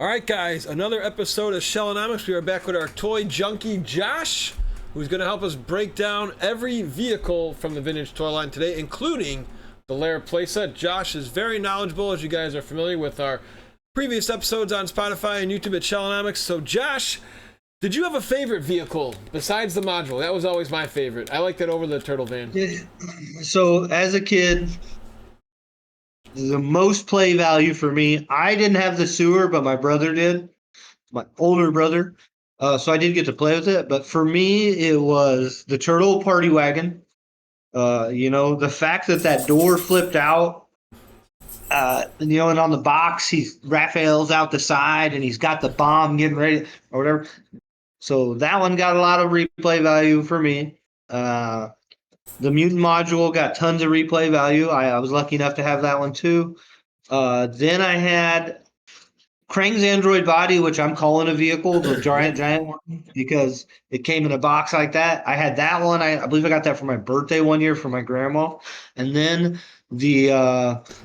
All right, guys, another episode of shellanomics. We are back with our toy junkie, Josh, who's going to help us break down every vehicle from the vintage toy line today, including the Lair playset. Josh is very knowledgeable, as you guys are familiar with our previous episodes on Spotify and YouTube at shellanomics. So, Josh, did you have a favorite vehicle besides the module? That was always my favorite. I like that over the turtle van. Yeah. So as a kid, the most play value for me, I didn't have the sewer, but my brother did, my older brother. So I did get to play with it. But for me, it was the turtle party wagon. The fact that that door flipped out, and on the box, Raphael's out the side and he's got the bomb getting ready or whatever. So that one got a lot of replay value for me. The Mutant module got tons of replay value. I was lucky enough to have that one too. Then I had Krang's Android body, which I'm calling a vehicle, the giant one, because it came in a box like that. I had that one. I believe I got that for my birthday one year for my grandma. And then the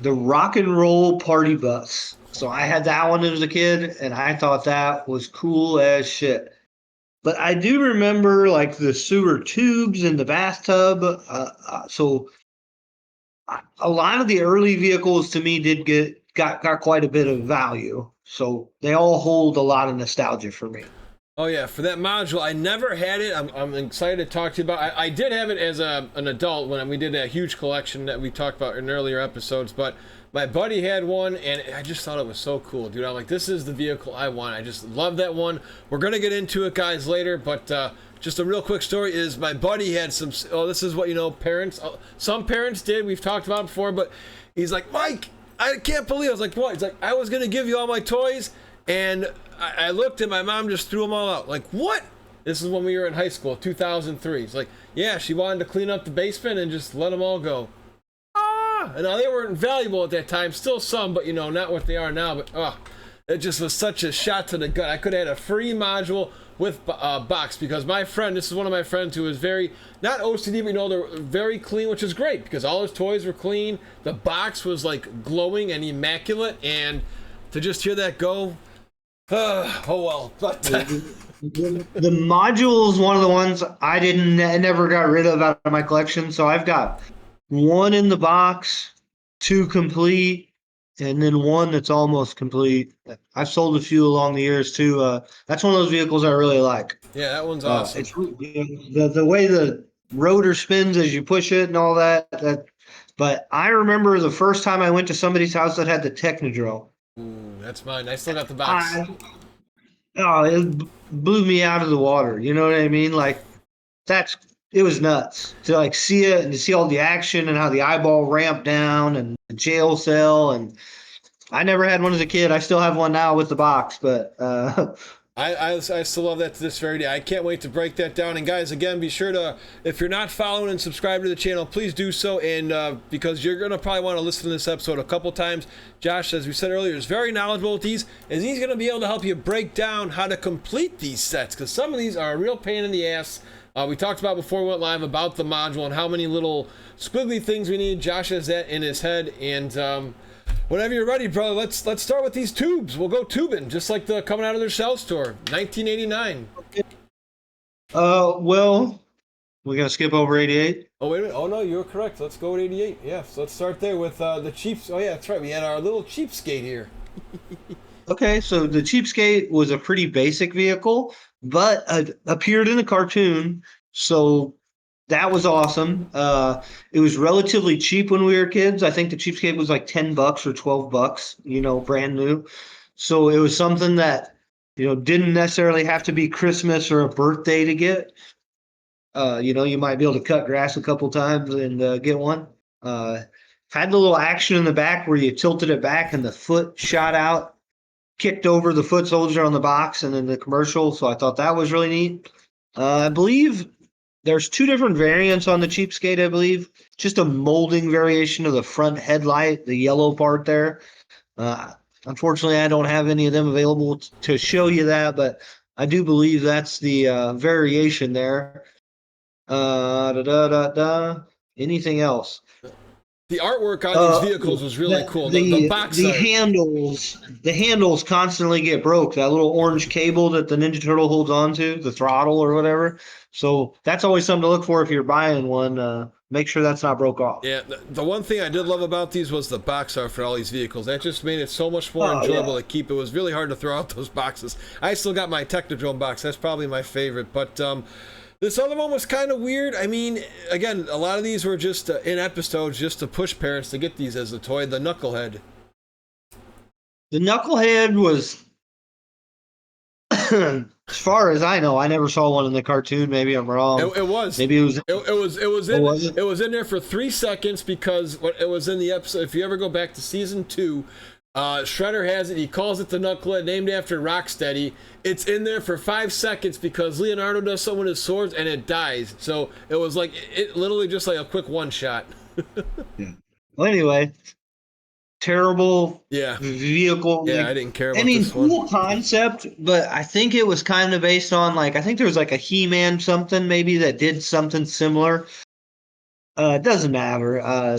rock and roll party bus. So I had that one as a kid, and I thought that was cool as shit. But I do remember like the sewer tubes in the bathtub. So a lot of the early vehicles to me got quite a bit of value. So they all hold a lot of nostalgia for me. Oh yeah, for that module, I never had it. I'm excited to talk to you about. I did have it as an adult when we did that huge collection that we talked about in earlier episodes. But my buddy had one, and I just thought it was so cool, dude. I'm like, this is the vehicle I want. I just love that one. We're gonna get into it, guys, later. But just a real quick story is my buddy had some. Oh, this is what parents. Some parents did. We've talked about it before, but he's like, Mike, I can't believe. I was like, what? He's like, I was gonna give you all my toys. And I looked and my mom just threw them all out. Like, what? This is when we were in high school, 2003. It's like, yeah, she wanted to clean up the basement and just let them all go. Ah! And now they weren't valuable at that time. Still some, but, not what they are now. But, it just was such a shot to the gut. I could have had a free module with box because my friend, this is one of my friends who is very, not OCD, but, they're very clean, which is great because all his toys were clean. The box was, like, glowing and immaculate. And to just hear that go... oh well, but The module is one of the ones I never got rid of out of my collection. So I've got one in the box, two complete, and then one that's almost complete. I've sold a few along the years too. That's one of those vehicles I really like. yeah, that one's awesome. It's the way the rotor spins as you push it and all that. But I remember the first time I went to somebody's house that had the Technodrome. Ooh, that's mine. I still got the box. It blew me out of the water. You know what I mean? Like it was nuts to like see it and to see all the action and how the eyeball ramped down and the jail cell. And I never had one as a kid. I still have one now with the box, but I still love that to this very day. I can't wait to break that down. And guys, again, be sure to, if you're not following and subscribing to the channel, please do so. And because you're going to probably want to listen to this episode a couple times. Josh, as we said earlier, is very knowledgeable with these. And he's going to be able to help you break down how to complete these sets. Because some of these are a real pain in the ass. We talked about before we went live about the module and how many little squiggly things we need. Josh has that in his head. And whenever you're ready, brother, let's start with these tubes. We'll go tubing, just like the coming out of their shell store, 1989. Well, we're gonna skip over 88. Oh wait a minute. Oh no, you're correct. Let's go with 88. Yeah, so let's start there with the Chiefs. Oh yeah, that's right. We had our little cheapskate here. Okay, so the Cheapskate was a pretty basic vehicle, but appeared in a cartoon, so that was awesome. It was relatively cheap when we were kids. I think the Cheapskate was like $10 or $12, brand new. So it was something that, didn't necessarily have to be Christmas or a birthday to get. You might be able to cut grass a couple times and get one. Had the little action in the back where you tilted it back and the foot shot out, kicked over the foot soldier on the box and then the commercial. So I thought that was really neat. I believe there's two different variants on the Cheapskate, I believe. Just a molding variation of the front headlight, the yellow part there. Unfortunately, I don't have any of them available to show you that, but I do believe that's the variation there. Anything else? The artwork on these vehicles was really cool. The box art. The handles constantly get broke. That little orange cable that the Ninja Turtle holds onto, the throttle or whatever. So that's always something to look for if you're buying one. Make sure that's not broke off. Yeah, the one thing I did love about these was the box art for all these vehicles. That just made it so much more enjoyable to keep. It was really hard to throw out those boxes. I still got my Technodrome box. That's probably my favorite. But this other one was kind of weird. I mean, again, a lot of these were just in episodes just to push parents to get these as a toy. The Knucklehead. The Knucklehead was, as far as I know, I never saw one in the cartoon. Maybe I'm wrong. It was. Maybe it was. It was in there for 3 seconds because it was in the episode. If you ever go back to season 2, Shredder has it. He calls it the Knucklehead, named after Rocksteady. It's in there for 5 seconds because Leonardo does something with his swords and it dies. So it was like it literally just like a quick one shot. Yeah. Well, anyway, terrible vehicle. Yeah, I didn't care about this one. Cool concept, but I think it was kind of based on I think there was like a He-Man something maybe that did something similar. It doesn't matter.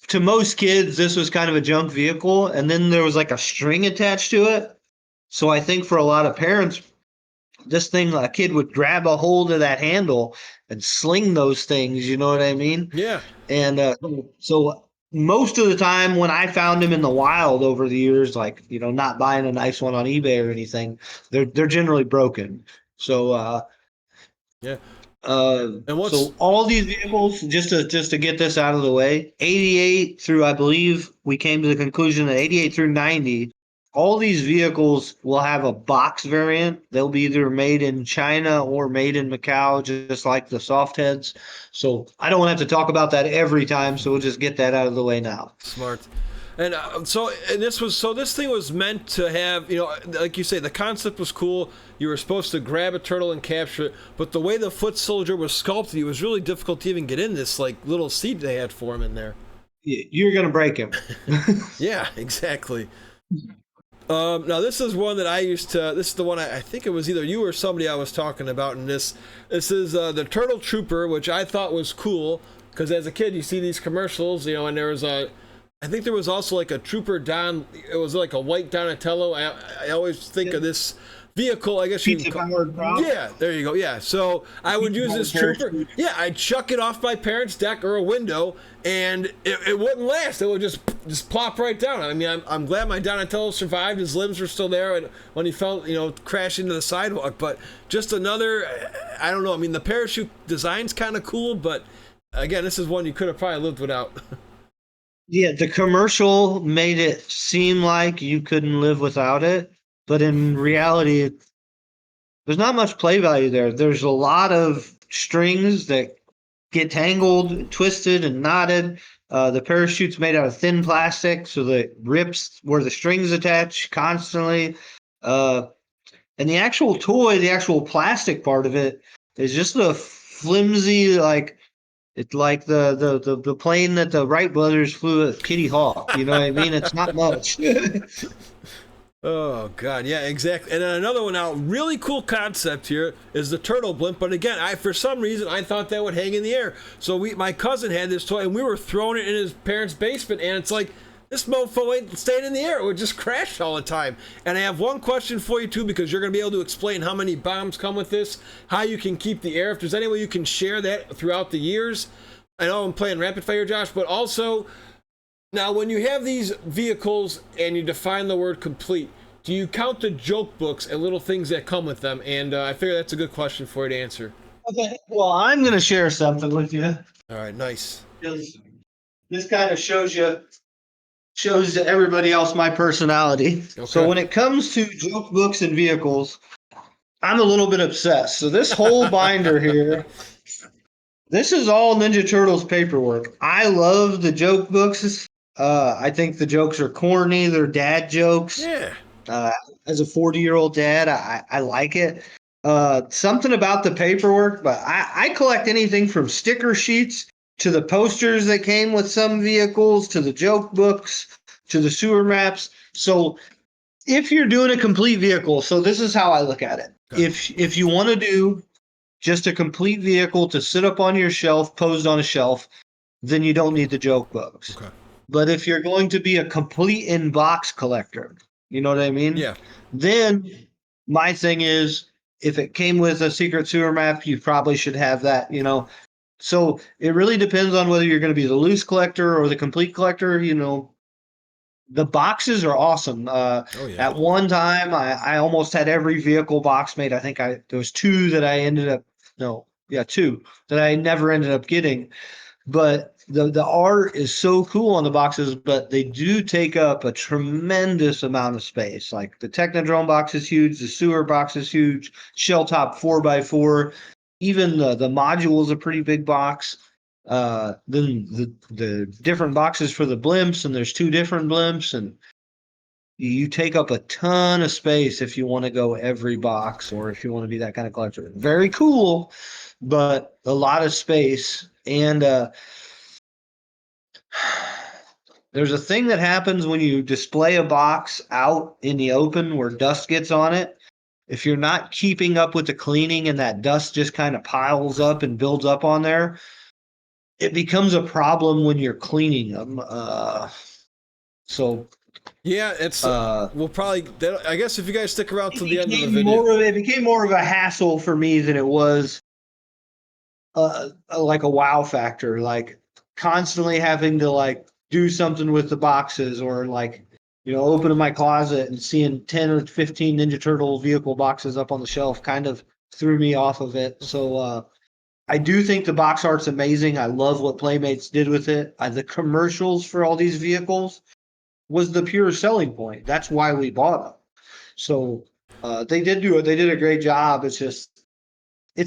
To most kids, this was kind of a junk vehicle, and then there was like a string attached to it. So I think for a lot of parents, this thing, a kid would grab a hold of that handle and sling those things, you know what I mean? Yeah. And so most of the time when I found them in the wild over the years, not buying a nice one on eBay or anything, they're generally broken. So yeah. So all these vehicles, just to get this out of the way, 88 through, I believe we came to the conclusion that 88 through 90, all these vehicles will have a box variant. They'll be either made in China or made in Macau, just like the soft heads. So I don't want to have to talk about that every time, so we'll just get that out of the way now. Smart. And this thing was meant to have, like you say, the concept was cool. You were supposed to grab a turtle and capture it, but the way the foot soldier was sculpted, it was really difficult to even get in this little seat they had for him in there. You're gonna break him. Yeah, exactly. Now this is one that this is the one I think it was either you or somebody I was talking about in this. This is the Turtle Trooper, which I thought was cool because as a kid you see these commercials, and there was I think there was also like a Trooper Don. It was like a white Donatello. I always think of this vehicle. I guess yeah, there you go. Yeah, so I would use this Trooper. Yeah, I'd chuck it off my parents' deck or a window, and it wouldn't last. It would just plop right down. I mean, I'm glad my Donatello survived. His limbs were still there when he fell, crash into the sidewalk. But just another, I don't know. I mean, the parachute design's kind of cool, but again, this is one you could have probably lived without. Yeah, the commercial made it seem like you couldn't live without it, but in reality, there's not much play value there. There's a lot of strings that get tangled, twisted, and knotted. The parachute's made out of thin plastic, so that it rips where the strings attach constantly. And the actual toy, the actual plastic part of it, is just a flimsy, it's like the plane that the Wright brothers flew at Kitty Hawk. You know what I mean? It's not much. Oh, God. Yeah, exactly. And then another one now, really cool concept here is the turtle blimp. But again, for some reason, I thought that would hang in the air. So my cousin had this toy, and we were throwing it in his parents' basement, and it's like, this mofo ain't staying in the air. It would just crash all the time. And I have one question for you, too, because you're going to be able to explain how many bombs come with this, how you can keep the air. If there's any way you can share that throughout the years. I know I'm playing rapid fire, Josh, but also, now when you have these vehicles and you define the word complete, do you count the joke books and little things that come with them? And I figure that's a good question for you to answer. Okay, well, I'm going to share something with you. All right, nice. This kind of shows to everybody else my personality. Okay. So when it comes to joke books and vehicles, I'm a little bit obsessed. So this whole binder here, this is all Ninja Turtles paperwork. I love the joke books. I think the jokes are corny. They're dad jokes. Yeah. As a 40-year-old dad, I like it. Something about the paperwork, but I collect anything from sticker sheets to the posters that came with some vehicles, to the joke books, to the sewer maps. So if you're doing a complete vehicle, so this is how I look at it. Okay. If you want to do just a complete vehicle to sit up on your shelf, posed on a shelf, then you don't need the joke books. Okay. But if you're going to be a complete in-box collector, you know what I mean? Yeah. Then my thing is, if it came with a secret sewer map, you probably should have that, you know. So it really depends on whether you're going to be the loose collector or the complete collector, you know. The boxes are awesome. Oh yeah. At one time, I almost had every vehicle box made. I think there was two that I ended up, no, yeah, two that I never ended up getting. But the art is so cool on the boxes, but they do take up a tremendous amount of space. Like the Technodrome box is huge, the sewer box is huge, shell top 4x4, even the module is a pretty big box. Then the different boxes for the blimps, and there's two different blimps, and you take up a ton of space if you want to go every box or if you want to be that kind of collector. Very cool, but a lot of space. And there's a thing that happens when you display a box out in the open where dust gets on it. If you're not keeping up with the cleaning and that dust just kind of piles up and builds up on there, it becomes a problem when you're cleaning them. So Yeah, it's uh, we'll probably. I guess if you guys stick around till the end of the video. it became more of a hassle for me than it was like a wow factor. Like constantly having to like do something with the boxes or like opening my closet and seeing 10 or 15 Ninja Turtle vehicle boxes up on the shelf kind of threw me off of it. So I do think the box art's amazing. I love what Playmates did with it. The commercials for all these vehicles was the pure selling point. That's why we bought them. So they did do it. They did a great job. It's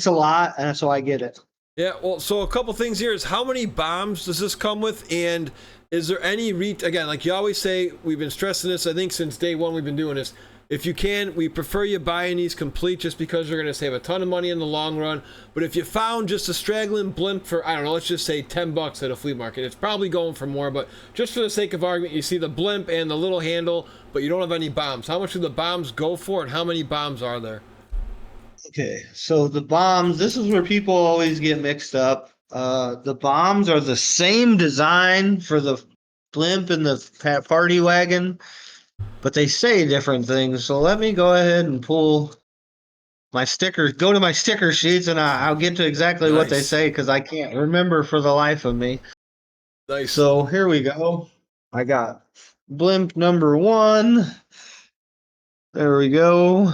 a lot, and so I get it. Yeah, well, so a couple things here is how many bombs does this come with, and is there any again, like you always say, we've been stressing this, I think since day one we've been doing this. If you can, we prefer you buying these complete just because you're going to save a ton of money in the long run. But if you found just a straggling blimp for, I don't know, let's just say $10 at a flea market, it's probably going for more, but just for the sake of argument, you see the blimp and the little handle, but you don't have any bombs. How much do the bombs go for, and how many bombs are there? Okay, so the bombs, this is where people always get mixed up. The bombs are the same design for the blimp and the party wagon, but they say different things. So let me go ahead and pull my stickers, go to my sticker sheets, and I'll get to exactly what they Nice. say because I can't remember for the life of me. Nice. So here we go. I got blimp number one. There we go.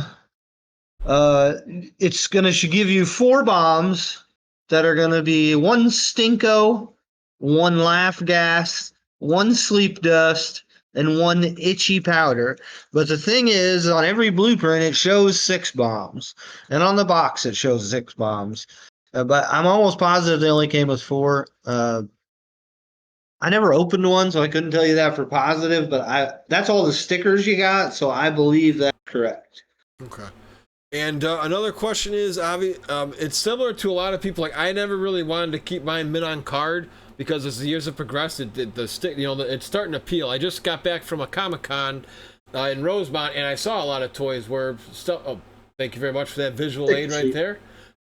It's gonna should give you four bombs that are gonna be one stinko, one laugh gas, one sleep dust, and one itchy powder. But the thing is, on every blueprint it shows six bombs, and on the box it shows six bombs. But I'm almost positive they only came with four. I never opened one, so I couldn't tell you that for positive. But that's all the stickers you got, so I believe that's correct. Okay. And another question is, it's similar to a lot of people. Like, I never really wanted to keep mine mint on card because as the years have progressed, the stick, it's starting to peel. I just got back from a Comic-Con in Rosemont, and I saw a lot of toys where stuff. Oh, thank you very much for that visual aid right there.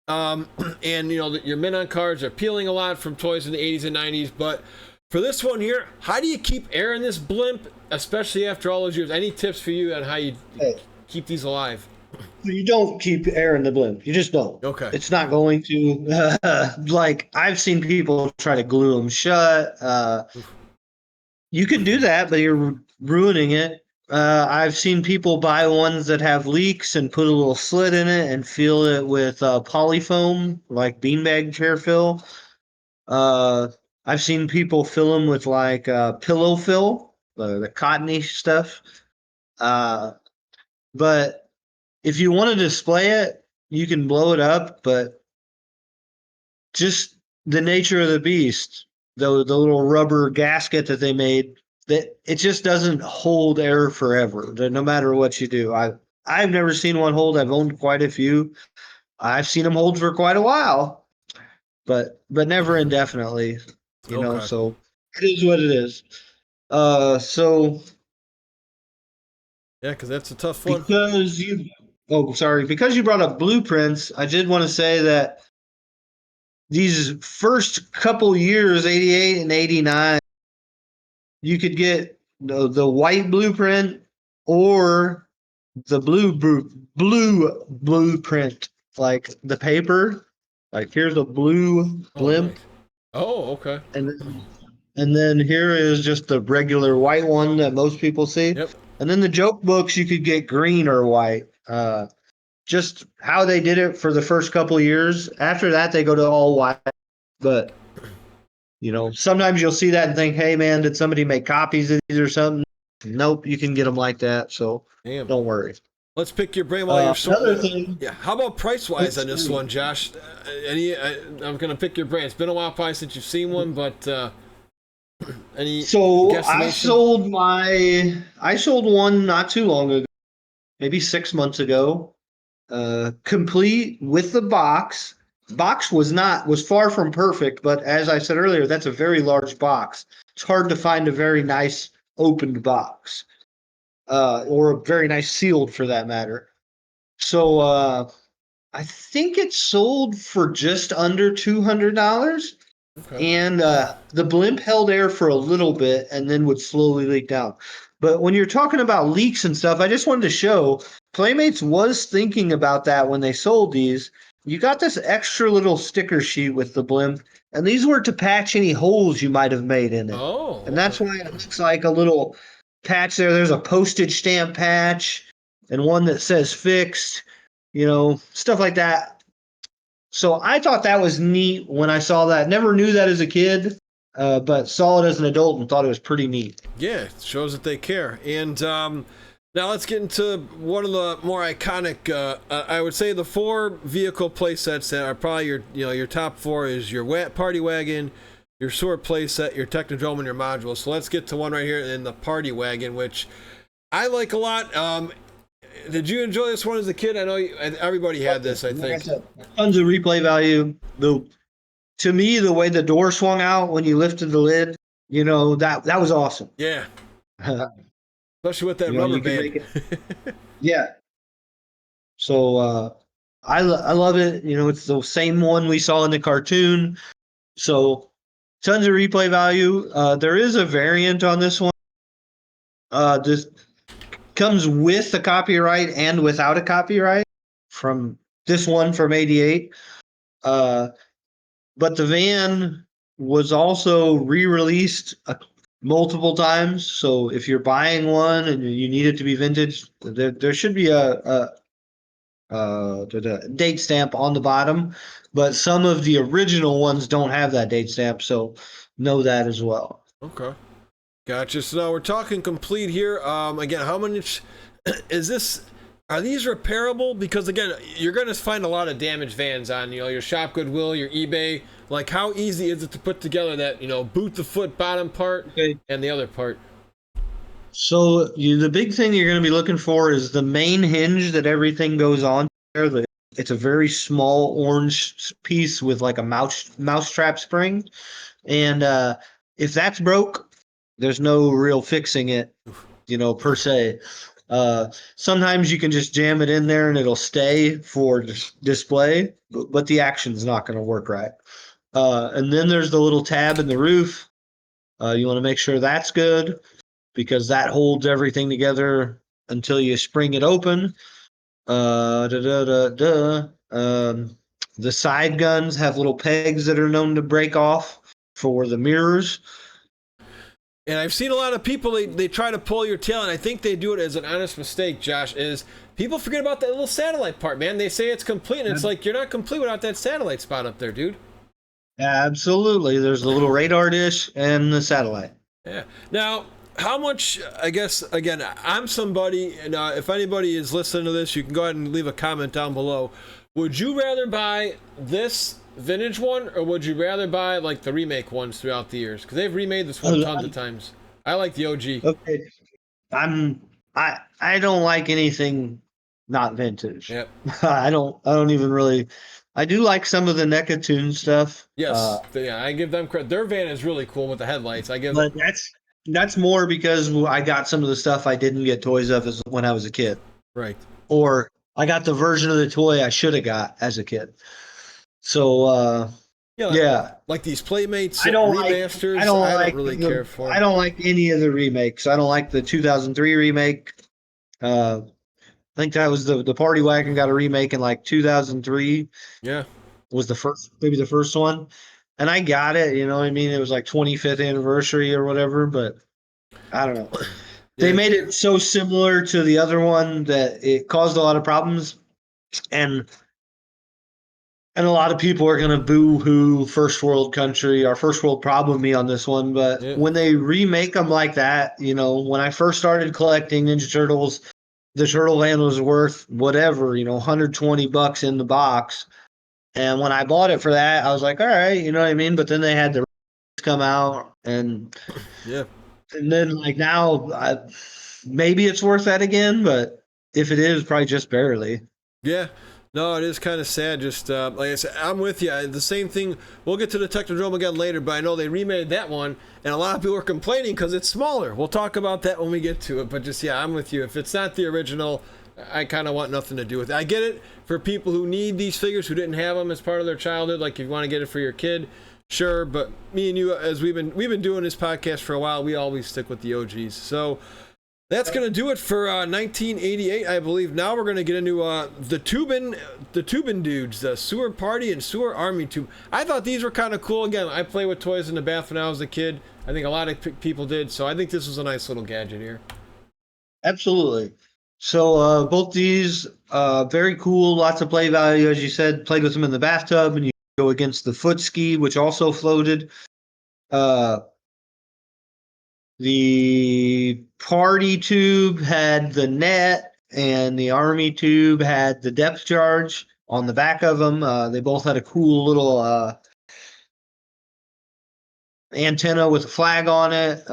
And your mint on cards are peeling a lot from toys in the 80s and 90s. But for this one here, how do you keep air in this blimp, especially after all those years? Any tips for you on how you keep these alive? You don't keep air in the blimp. You just don't. Okay. It's not going to. Like I've seen people try to glue them shut. You could do that, but you're ruining it. I've seen people buy ones that have leaks and put a little slit in it and fill it with polyfoam, like beanbag chair fill. Uh, I've seen people fill them with like pillow fill, the cottony stuff. Uh, but if you want to display it, you can blow it up, but just the nature of the beast, the little rubber gasket that they made, that it just doesn't hold air forever, no matter what you do. I've never seen one hold. I've owned quite a few. I've seen them hold for quite a while, but never indefinitely, Okay. so it is what it is. So Yeah, because that's a tough one. because you, oh, sorry, because you brought up blueprints, I did want to say that these first couple years, 88 and 89, you could get the white blueprint or the blue blueprint, like the paper. Like here's a blue Oh, nice. blimp, Oh, okay. and then here is just the regular white one that most people see. Yep. And then the joke books you could get green or white. Just how they did it for the first couple of years. After that, they go to all white. But sometimes you'll see that and think, "Hey, man, did somebody make copies of these or something?" Nope, you can get them like that. So Damn. don't worry. Let's pick your brain while you're Another thing. Yeah. How about price wise on this one, Josh? I'm gonna pick your brain. It's been a while probably since you've seen one, but any? So I guesstimation? sold one not too long ago, maybe 6 months ago. Complete with the box. Box was far from perfect, but as I said earlier, that's a very large box. It's hard to find a very nice opened box, or a very nice sealed for that matter. So I think it sold for just under $200. Okay. And the blimp held air for a little bit and then would slowly leak down. But when you're talking about leaks and stuff, I just wanted to show Playmates was thinking about that when they sold these. You got this extra little sticker sheet with the blimp, and these were to patch any holes you might have made in it. Oh, And that's why it looks like a little patch there. There's a postage stamp patch and one that says fixed, stuff like that. So I thought that was neat when I saw that. Never knew that as a kid, but saw it as an adult and thought it was pretty neat. yeah, it shows that they care. And now let's get into one of the more iconic. I would say the 4 vehicle playsets that are probably your top 4 is your party wagon, your sewer playset, your Technodrome, and your module. So let's get to one right here in the party wagon, which I like a lot. Did you enjoy this one as a kid? I know everybody had this, I think. Like I said, tons of replay value. To me, the way the door swung out when you lifted the lid, that was awesome. Yeah. Especially with that rubber band. Yeah. So I love it. It's the same one we saw in the cartoon. So tons of replay value. There is a variant on this one. This comes with a copyright and without a copyright from this one from 88. But the van was also re-released multiple times. So if you're buying one and you need it to be vintage, there should be a date stamp on the bottom. But some of the original ones don't have that date stamp, so know that as well. Okay. Gotcha. So now we're talking complete here. Again, how much is this? Are these repairable? Because again, you're going to find a lot of damaged vans on your Shop Goodwill, your eBay. Like, how easy is it to put together that boot the foot bottom part and the other part? So the big thing you're going to be looking for is the main hinge that everything goes on there. It's a very small orange piece with like a mousetrap spring, and if that's broke, there's no real fixing it, per se. Sometimes you can just jam it in there and it'll stay for display, but the action's not going to work right. And then there's the little tab in the roof. You want to make sure that's good because that holds everything together until you spring it open. The side guns have little pegs that are known to break off for the mirrors. And I've seen a lot of people, they try to pull your tail, and I think they do it as an honest mistake, Josh, is people forget about that little satellite part, man. They say it's complete, and it's like, you're not complete without that satellite spot up there, dude. Absolutely. There's the little radar dish and the satellite. Yeah. Now, how much, I guess, again, I'm somebody, and if anybody is listening to this, you can go ahead and leave a comment down below. Would you rather buy this vintage one, or would you rather buy like the remake ones throughout the years? Because they've remade this one tons of times. I like the OG. Okay. I don't like anything not vintage. Yep. I don't even really. I do like some of the NECA Tune stuff. Yes. Yeah, I give them credit. Their van is really cool with the headlights. But that's more because I got some of the stuff I didn't get toys of when I was a kid. Right. Or I got the version of the toy I should have got as a kid. So Yeah, Yeah. like these Playmates I don't like remasters. I don't I don't like really care for. I don't like any of the remakes. I don't like the 2003 remake. I think that was the Party Wagon got a remake in like 2003 Yeah, was the first, maybe the first one. And I got it, you know what I mean? It was like 25th anniversary or whatever, but I don't know. They yeah, made it so similar to the other one that it caused a lot of problems, and a lot of people are gonna boo-hoo first world country or first world problem me on this one. But yeah, when they remake them like that, you know, when I first started collecting Ninja Turtles, the Turtle Land was worth whatever, you know, $120 in the box. And when I bought it for that, I was like, all right, you know what I mean? But then they had the come out, yeah. and then like now, maybe it's worth that again, but if it is, probably just barely. Yeah, no, it is kind of sad. Just like I said, I'm with you. The same thing. We'll get to the Technodrome again later, but I know they remade that one, and a lot of people are complaining because it's smaller. We'll talk about that when we get to it. But just yeah, I'm with you. If it's not the original, I kind of want nothing to do with it. I get it for people who need these figures who didn't have them as part of their childhood. Like if you want to get it for your kid, sure. But me and you, as we've been doing this podcast for a while, we always stick with the OGs. So. That's going to do it for 1988, I believe. Now we're going to get into the Tubin dudes, the Sewer Party and Sewer Army Tube. I thought these were kind of cool. Again, I played with toys in the bath when I was a kid. I think a lot of people did, so I think this was a nice little gadget here. Absolutely. So both these very cool, lots of play value, as you said. Played with them in the bathtub, and you go against the foot ski, which also floated. Uh, the party tube had the net, and the army tube had the depth charge on the back of them. They both had a cool little antenna with a flag on it.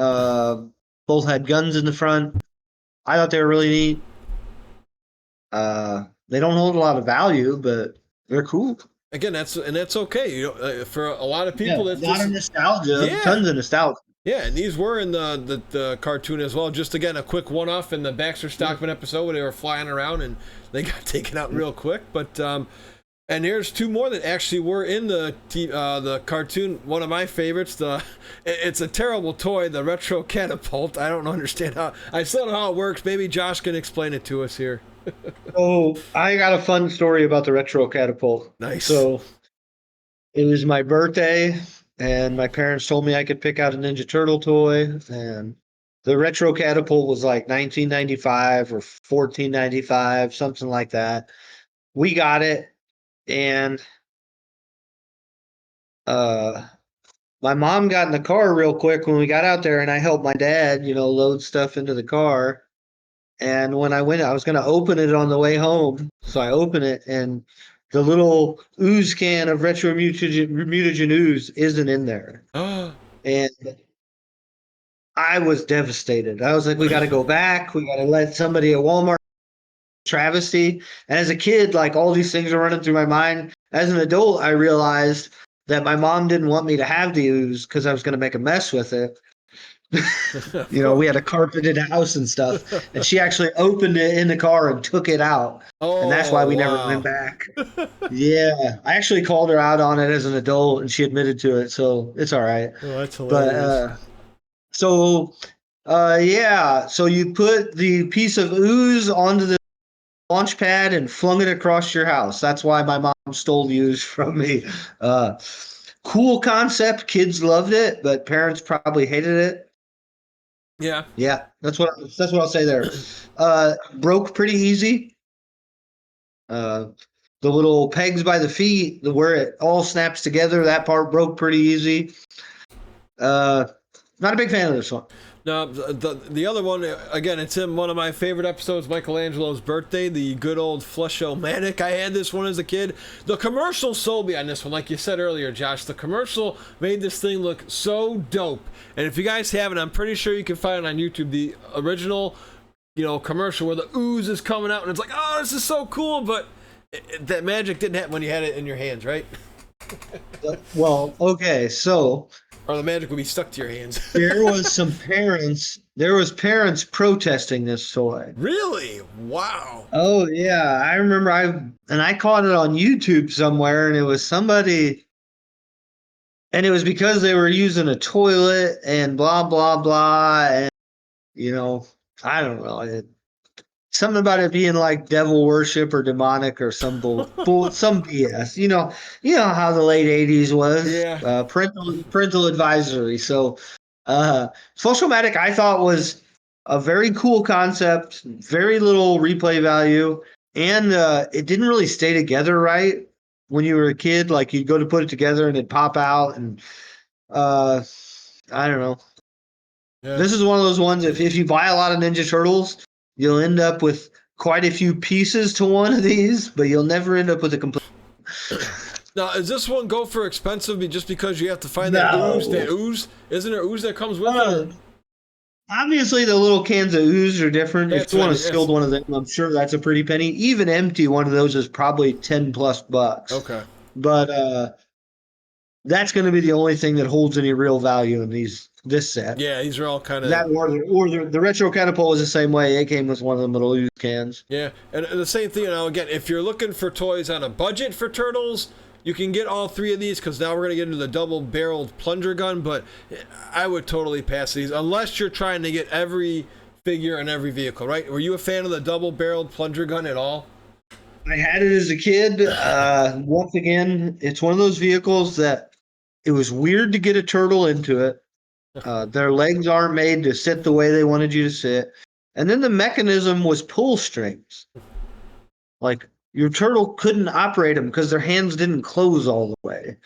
Both had guns in the front. I thought they were really neat. They don't hold a lot of value, but they're cool. Again, that's okay. You know, for a lot of Yeah, people, a lot of nostalgia, yeah, tons of nostalgia. yeah, and these were in the cartoon as well. Just again, a quick one-off in the Baxter Stockman episode where they were flying around and they got taken out real quick. But and here's two more that actually were in the cartoon. One of my favorites. It's a terrible toy, the retro catapult. I don't understand how. I still don't know how it works. Maybe Josh can explain it to us here. So I got a fun story about the retro catapult. Nice. So it was my birthday, and my parents told me I could pick out a Ninja Turtle toy, and the retro catapult was like 1995 or 14.95, something like that. We got it, and uh, my mom got in the car real quick when we got out there, and I helped my dad, you know, load stuff into the car. And when I went, I was going to open it on the way home. So I open it, and the little ooze can of retro mutagen ooze isn't in there. Oh, And I was devastated. I was like, we got to go back. We got to let somebody at Walmart travesty. And as a kid, like all these things are running through my mind. As an adult, I realized that my mom didn't want me to have the ooze because I was going to make a mess with it. You know, we had a carpeted house and stuff, and she actually opened it in the car and took it out, and that's why oh we never went wow. back. Yeah, I actually called her out on it as an adult, and she admitted to it, so it's all right. Oh, that's But hilarious. so yeah, so you put the piece of ooze onto the launch pad and flung it across your house. That's why my mom stole the ooze from me. Uh, cool concept, kids loved it, but parents probably hated it. Yeah. Yeah, that's what I'll say there. Broke pretty easy. Uh, the little pegs by the feet, where it all snaps together, that part broke pretty easy. Uh, Not a big fan of this one. Now, the other one, again, it's in one of my favorite episodes, Michelangelo's birthday, the good old Flush-O-Matic. I had this one as a kid. The commercial sold me on this one, like you said earlier, Josh. The commercial made this thing look so dope. And if you guys haven't, I'm pretty sure you can find it on YouTube. The original, commercial where the ooze is coming out, and it's like, oh, this is so cool, but that magic didn't happen when you had it in your hands, right? Well, okay, so Or the magic would be stuck to your hands. there was parents protesting this toy. Really? Wow. Oh yeah, I remember I caught it on YouTube somewhere, and it was somebody And it was because they were using a toilet and blah blah blah, and I don't know. Something about it being like devil worship or demonic or some BS. You know how the late '80s was, Yeah. parental advisory. So, Social-matic I thought was a very cool concept, very little replay value, and it didn't really stay together right when you were a kid. Like you'd go to put it together and it'd pop out, and uh, I don't know. Yeah. This is one of those ones. If you buy a lot of Ninja Turtles, you'll end up with quite a few pieces to one of these, but you'll never end up with a complete. Now, is this one go for expensive just because you have to find that ooze? No. That ooze? Isn't there ooze that comes with it? Uh, Obviously, the little cans of ooze are different. If That's you what I want a mean. sealed one of them, I'm sure that's a pretty penny. Even empty, one of those is probably 10 plus bucks. Okay. But that's going to be the only thing that holds any real value in this set. Yeah, these are all kind of That or the retro catapult was the same way. It came with one of them little ooze cans. yeah, and the same thing. Again, if you're looking for toys on a budget for turtles, you can get all three of these because now we're gonna get into the double-barreled plunger gun. But I would totally pass these unless you're trying to get every figure and every vehicle. Right? Were you a fan of the double-barreled plunger gun at all? I had it as a kid. Once again, it's one of those vehicles that it was weird to get a turtle into it. Their legs aren't made to sit the way they wanted you to sit. And then the mechanism was pull strings. Like your turtle couldn't operate them because their hands didn't close all the way.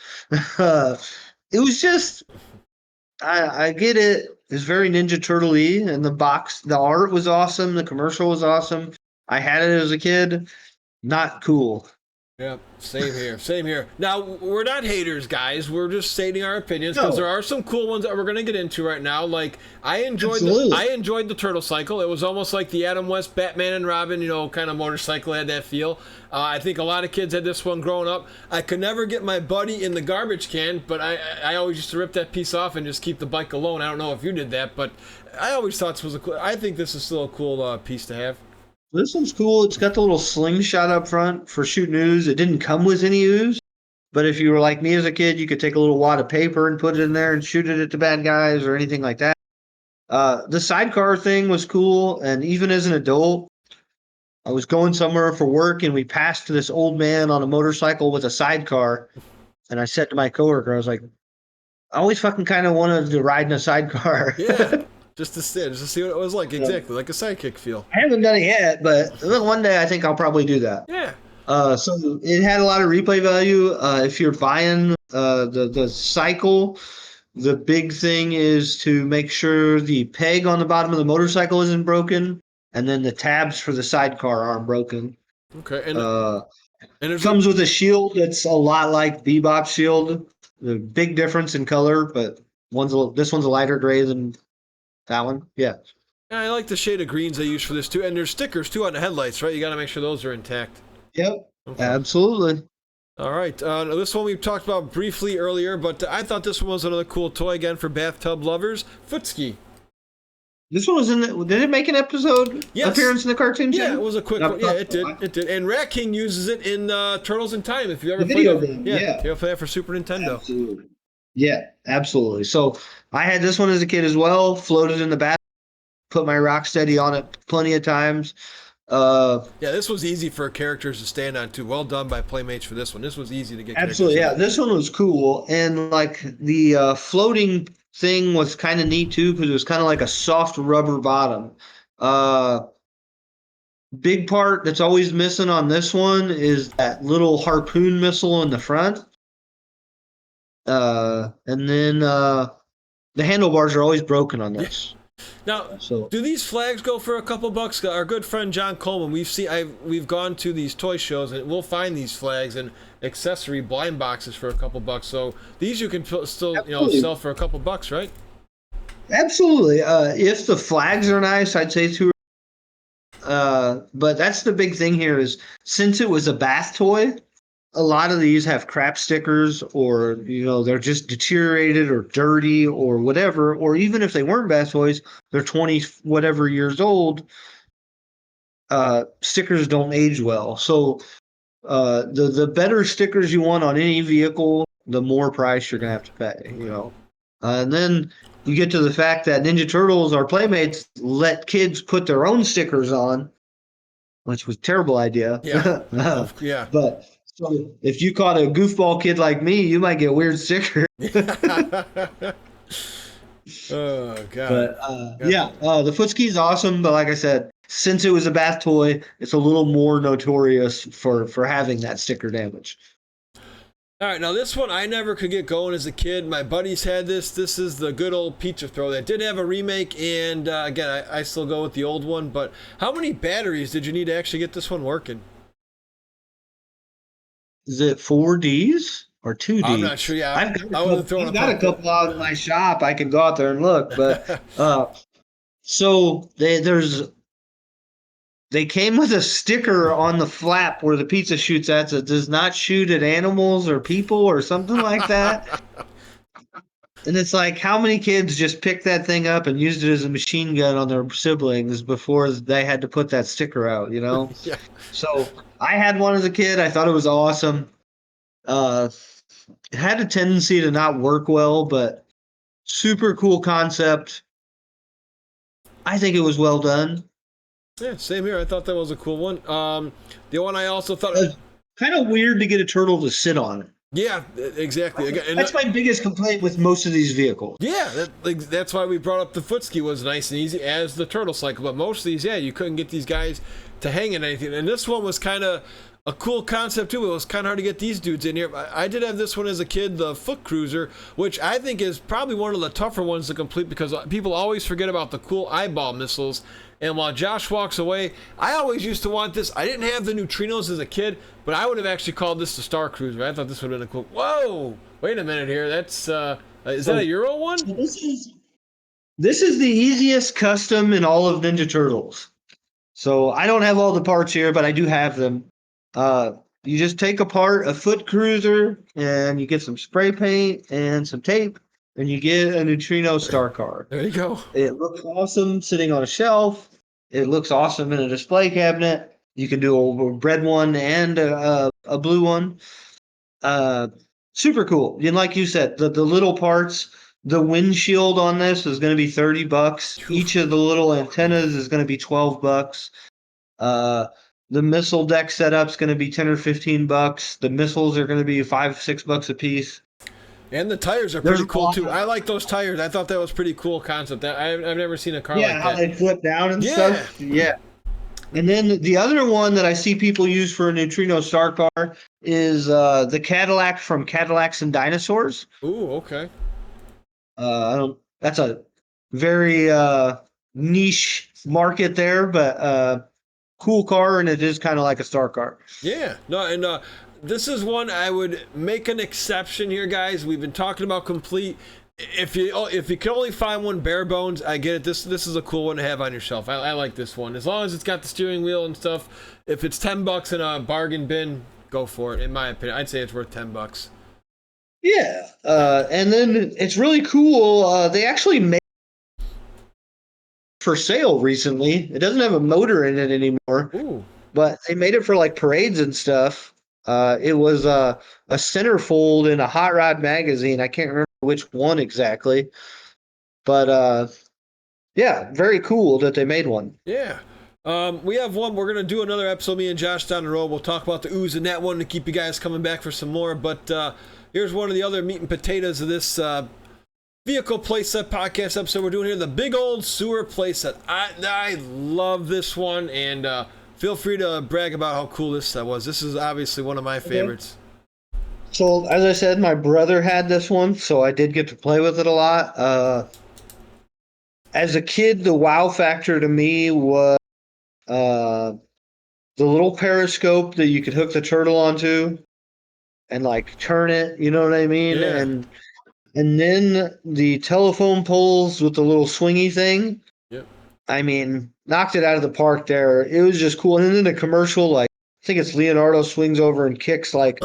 It was just, I get it. It's very Ninja Turtle-y, and the art was awesome. The commercial was awesome. I had it as a kid. Not cool. Yeah, same here. Same here. Now, we're not haters, guys. We're just stating our opinions because there are some cool ones that we're going to get into right now. Like, I enjoyed the Turtle Cycle. It was almost like the Adam West Batman and Robin, kind of motorcycle, had that feel. I think a lot of kids had this one growing up. I could never get my buddy in the garbage can, but I always used to rip that piece off and just keep the bike alone. I don't know if you did that, but I always thought this was I think this is still a cool piece to have. This one's cool. It's got the little slingshot up front for shooting ooze. It didn't come with any ooze, but if you were like me as a kid, you could take a little wad of paper and put it in there and shoot it at the bad guys or anything like that. The sidecar thing was cool, and even as an adult, I was going somewhere for work and we passed this old man on a motorcycle with a sidecar, and I said to my coworker, I was like, I always fucking kind of wanted to ride in a sidecar. Yeah. Just to see what it was like, exactly, like a sidekick feel. I haven't done it yet, but one day I think I'll probably do that. Yeah. So it had a lot of replay value. If you're buying the cycle, the big thing is to make sure the peg on the bottom of the motorcycle isn't broken, and then the tabs for the sidecar aren't broken. Okay, and it comes with a shield that's a lot like Bebop's shield. The big difference in color, but this one's a lighter gray than that one. Yeah. I like the shade of greens they use for this too, and there's stickers too on the headlights, right? You got to make sure those are intact. Yep. Okay. Absolutely. All right. This one we've talked about briefly earlier, but I thought this one was another cool toy again for bathtub lovers. Footski. This one was did it make an episode appearance in the cartoon channel? Yeah, it was a quick one. Yeah, it did. It did. And Rat King uses it in Turtles in Time. If you ever played it, if you ever played it for Super Nintendo. Absolutely. Yeah, absolutely. So I had this one as a kid as well. Floated in the bath. Put my Rocksteady on it plenty of times. Yeah, this was easy for characters to stand on too. Well done by Playmates for this one. This was easy to get. Absolutely, yeah. This one was cool, and like the floating thing was kind of neat too because it was kind of like a soft rubber bottom. Big part that's always missing on this one is that little harpoon missile in the front, and then the handlebars are always broken on this. Now, do these flags go for a couple bucks? Our good friend John Coleman, we've gone to these toy shows and we'll find these flags and accessory blind boxes for a couple bucks. So these you can still sell for a couple bucks, right? Absolutely. If the flags are nice, I'd say two. But that's the big thing here is since it was a bath toy, a lot of these have crap stickers or, they're just deteriorated or dirty or whatever. Or even if they weren't bath toys, they're 20 whatever years old. Stickers don't age well. So the better stickers you want on any vehicle, the more price you're gonna have to pay. You know, and then you get to the fact that Ninja Turtles, our playmates, let kids put their own stickers on, which was a terrible idea. Yeah. Yeah. But so if you caught a goofball kid like me, you might get weird stickers. Oh God. But yeah, the footski is awesome. But like I said, since it was a bath toy, it's a little more notorious for having that sticker damage. All right, now this one I never could get going as a kid. My buddies had this. This is the good old Pizza Throw that did have a remake, and again, I still go with the old one. But how many batteries did you need to actually get this one working? Is it 4Ds or 2Ds? I'm not sure. Yeah, I've got a couple out in my shop. I can go out there and look. But so they came with a sticker on the flap where the pizza shoots at, that does not shoot at animals or people or something like that. And it's like, how many kids just picked that thing up and used it as a machine gun on their siblings before they had to put that sticker out, you know? Yeah. So I had one as a kid. I thought it was awesome. It had a tendency to not work well, but super cool concept. I think it was well done. Yeah, same here. I thought that was a cool one. The one I also thought kind of weird to get a turtle to sit on it. Yeah, exactly. And that's my biggest complaint with most of these vehicles. Yeah, that's why we brought up the footski was nice and easy as the turtle cycle. But most of these, yeah, you couldn't get these guys to hang in anything. And this one was kind of a cool concept too. It was kind of hard to get these dudes in here. I did have this one as a kid, the Foot Cruiser, which I think is probably one of the tougher ones to complete because people always forget about the cool eyeball missiles. And while Josh walks away, I always used to want this. I didn't have the neutrinos as a kid, but I would have actually called this the Star Cruiser. I thought this would have been a cool. Whoa! Wait a minute here. That's is that a Euro one? This is the easiest custom in all of Ninja Turtles. So I don't have all the parts here, but I do have them. You just take apart a Foot Cruiser and you get some spray paint and some tape, and you get a neutrino star car. There you go. It looks awesome sitting on a shelf. It looks awesome in a display cabinet. You can do a red one and a blue one. Super cool. And like you said, the little parts, the windshield on this is going to be $30. Each of the little antennas is going to be $12. The missile deck setup's going to be $10 or $15. The missiles are going to be $5-6 a piece. And the tires are pretty cool too. I like those tires. I thought that was pretty cool concept. I've never seen a car like that. Yeah, how they flip down and stuff. Yeah. And then the other one that I see people use for a neutrino star car is the Cadillac from Cadillacs and Dinosaurs. Ooh, okay. That's a very niche market there, but cool car, and it is kind of like a star car. Yeah. No, and this is one I would make an exception here, guys. We've been talking about complete. If you can only find one bare bones, I get it. This is a cool one to have on your shelf. I like this one. As long as it's got the steering wheel and stuff. If it's $10 in a bargain bin, go for it. In my opinion, I'd say it's worth $10. Yeah, and then it's really cool. They actually made for sale recently. It doesn't have a motor in it anymore. Ooh. But they made it for like parades and stuff. It was a centerfold in a Hot Rod magazine. I can't remember which one exactly, but yeah, very cool that they made one. Yeah. We have one. We're gonna do another episode. Me and Josh down the road. We'll talk about the ooze in that one to keep you guys coming back for some more. But here's one of the other meat and potatoes of this vehicle playset podcast episode we're doing here. The big old sewer playset. I love this one, and feel free to brag about how cool this was. This is obviously one of my favorites. So, as I said, my brother had this one, so I did get to play with it a lot. As a kid, the wow factor to me was the little periscope that you could hook the turtle onto and, like, turn it, you know what I mean? Yeah. And then the telephone poles with the little swingy thing. Yep. I mean, knocked it out of the park there. It was just cool. And then the commercial, like, I think it's Leonardo swings over and kicks, like,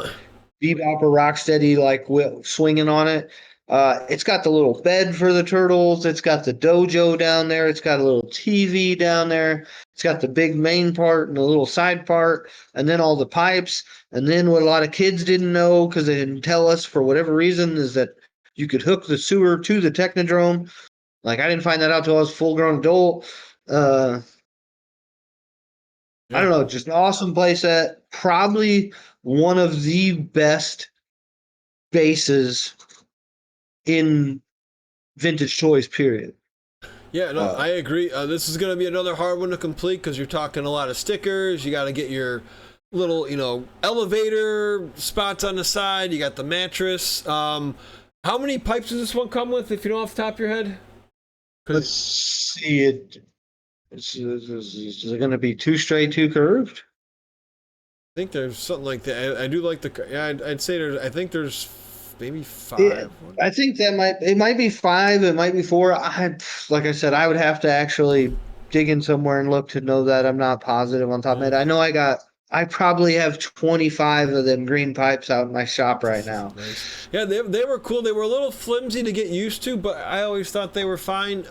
Bebop or Rocksteady, like, swinging on it. It's got the little bed for the turtles. It's got the dojo down there. It's got a little TV down there. It's got the big main part and the little side part, and then all the pipes. And then what a lot of kids didn't know because they didn't tell us for whatever reason is that you could hook the sewer to the Technodrome. Like I didn't find that out till I was a full-grown adult. I Yeah. don't know, just an awesome playset. Probably one of the best bases in vintage toys, period. Yeah, no, I agree. This is going to be another hard one to complete because you're talking a lot of stickers. You got to get your little, elevator spots on the side. You got the mattress. How many pipes does this one come with, if you know off the top of your head? Let's see it. Is it going to be two straight, two curved? I think there's something like that. I do like the. Yeah, I'd say there's. I think there's maybe 5. Yeah, I think it might be 5, it might be 4. Like I said, I would have to actually dig in somewhere and look to know that. I'm not positive on top of it. I know I probably have 25 of them green pipes out in my shop right now. Nice. Yeah, they were cool. They were a little flimsy to get used to, but I always thought they were fine.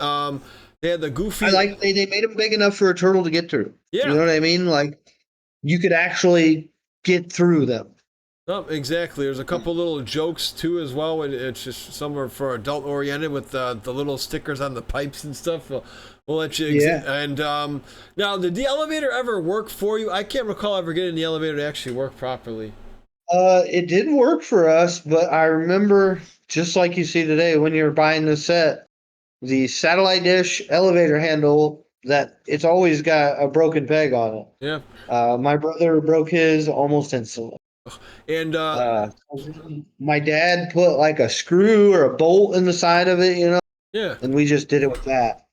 They had the goofy. They made them big enough for a turtle to get through. Yeah. You know what I mean? Like you could actually get through them. Oh, exactly. There's a couple little jokes too as well. And it's just some are for adult oriented with the little stickers on the pipes and stuff. We'll let you. And now, did the elevator ever work for you? I can't recall ever getting the elevator to actually work properly. It did work for us, but I remember just like you see today when you're buying the set, the satellite dish elevator handle that it's always got a broken peg on it. Yeah. My brother broke his almost instantly. And my dad put like a screw or a bolt in the side of it, yeah, and we just did it with that.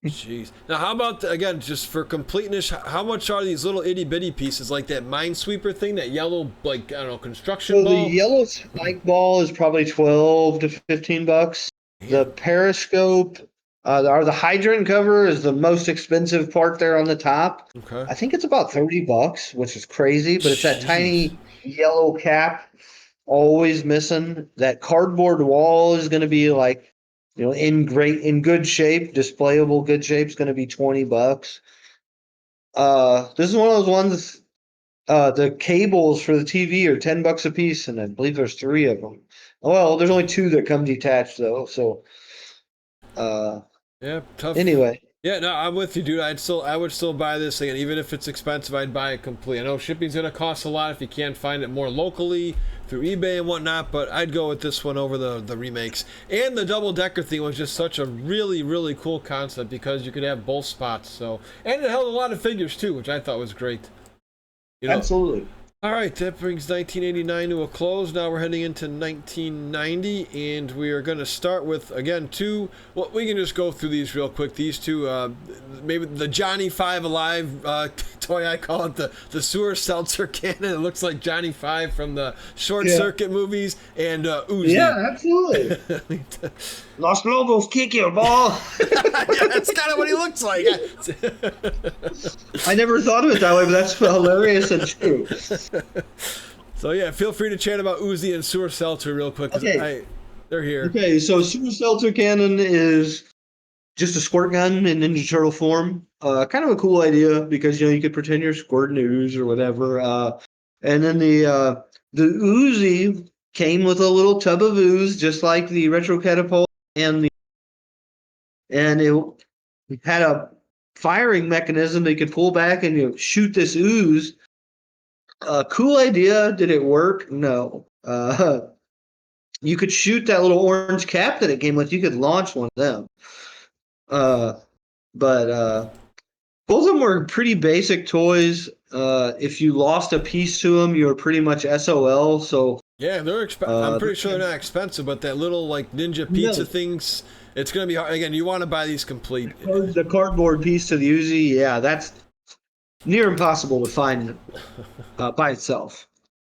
Jeez. Now, how about again, just for completeness, how much are these little itty bitty pieces like that Minesweeper thing, that yellow, like I don't know, construction ball? The yellow spike ball is probably $12 to $15. The periscope, or the hydrant cover is the most expensive part there on the top. Okay. I think it's about $30, which is crazy, but it's that tiny yellow cap, always missing. That cardboard wall is going to be like, in good shape, displayable good shape is going to be $20. This is one of those ones. The cables for the TV are $10 a piece, and I believe there's 3 of them. Well, there's only 2 that come detached though. So, yeah, tough. Anyway. Yeah, no, I'm with you, dude. I would still buy this thing, and even if it's expensive, I'd buy it complete. I know shipping's gonna cost a lot if you can't find it more locally through eBay and whatnot, but I'd go with this one over the remakes. And the double decker thing was just such a really, really cool concept because you could have both spots. So, and it held a lot of figures too, which I thought was great. Absolutely. All right, that brings 1989 to a close. Now we're heading into 1990, and we are going to start with, again, 2. Well, we can just go through these real quick. These 2, maybe the Johnny 5 Alive toy, I call it the sewer seltzer cannon. It looks like Johnny 5 from the Short Circuit movies, and Uzi. Yeah, absolutely. Los Lobos kick your ball. Yeah, that's kind of what he looks like. I never thought of it that way, but that's hilarious and true. So yeah, feel free to chat about Uzi and Sewer Seltzer real quick. Okay. They're here. Okay, so Sewer Seltzer cannon is just a squirt gun in Ninja Turtle form. Kind of a cool idea because you could pretend you're squirting ooze or whatever. And then the Uzi came with a little tub of ooze, just like the Retro Catapult, and it had a firing mechanism that you could pull back and shoot this ooze. Cool idea. Did it work? No. You could shoot that little orange cap that it came with. You could launch one of them. But both of them were pretty basic toys. If you lost a piece to them, you were pretty much SOL. So yeah, they're I'm pretty sure they're not expensive, but that little like ninja pizza things, it's gonna be hard. Again, you want to buy these complete. The cardboard piece to the Uzi, yeah, that's near impossible to find by itself.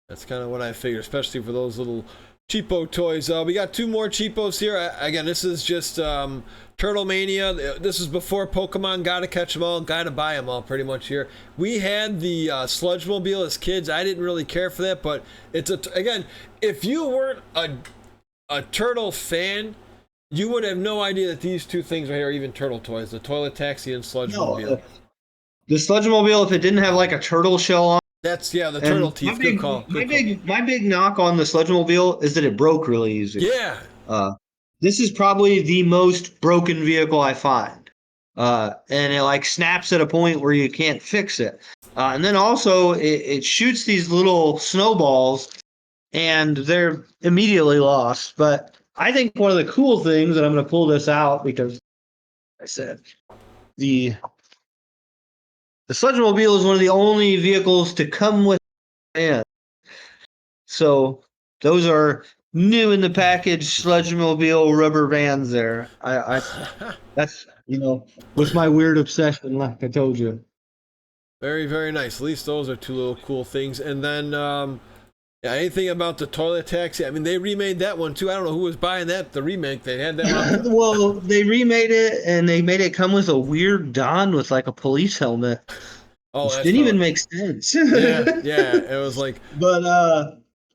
That's kind of what I figured, especially for those little cheapo toys. We got 2 more cheapos here. Again, this is just Turtle Mania. This is before Pokemon. Gotta catch them all. Gotta buy them all pretty much here. We had the Sludge Mobile as kids. I didn't really care for that, but it's again, if you weren't a a turtle fan, you would have no idea that these two things right here are even turtle toys: the toilet taxi and sludge No, mobile. the Sludge-mobile, if it didn't have like a turtle shell on, That's the turtle and teeth. Good call. Good call. my big knock on the Sludge-mobile is that it broke really easy. Yeah. Uh, this is probably the most broken vehicle I find. And it like snaps at a point where you can't fix it. And then also it shoots these little snowballs and they're immediately lost. But I think one of the cool things, and I'm going to pull this out because I said the Sludge-mobile is one of the only vehicles to come with a fan. So those are new in the package Sludge-mobile rubber bands there. I that's was my weird obsession, like I told you. Very, very nice. At least those are two little cool things. And then, yeah, anything about the toilet taxi? I mean, they remade that one too. I don't know who was buying that. The remake, they had that one. Well, they remade it and they made it come with a weird Don with like a police helmet, Oh, which that's didn't even probably. make sense. Yeah, yeah. It was like, But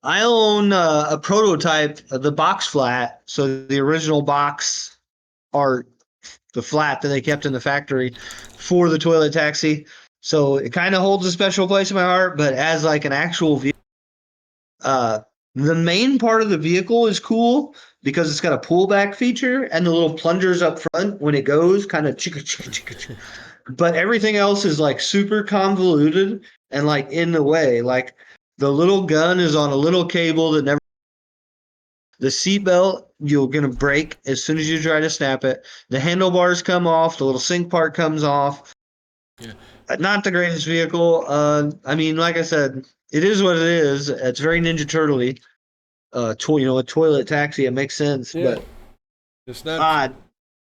I own a prototype of the box flat, so the original box art, the flat that they kept in the factory for the toilet taxi. So it kind of holds a special place in my heart, but as like an actual vehicle, the main part of the vehicle is cool because it's got a pullback feature and the little plungers up front when it goes, kind of chicka chicka chicka chicka. But everything else is like super convoluted and like in the way. Like the little gun is on a little cable that never. The seatbelt you're gonna break as soon as you try to snap it. The handlebars come off. The little sync part comes off. yeah, Not the greatest vehicle. I mean, like I said, it is what it is. It's very Ninja Turtle-y. A toilet taxi. It makes sense, yeah. but It's not. odd.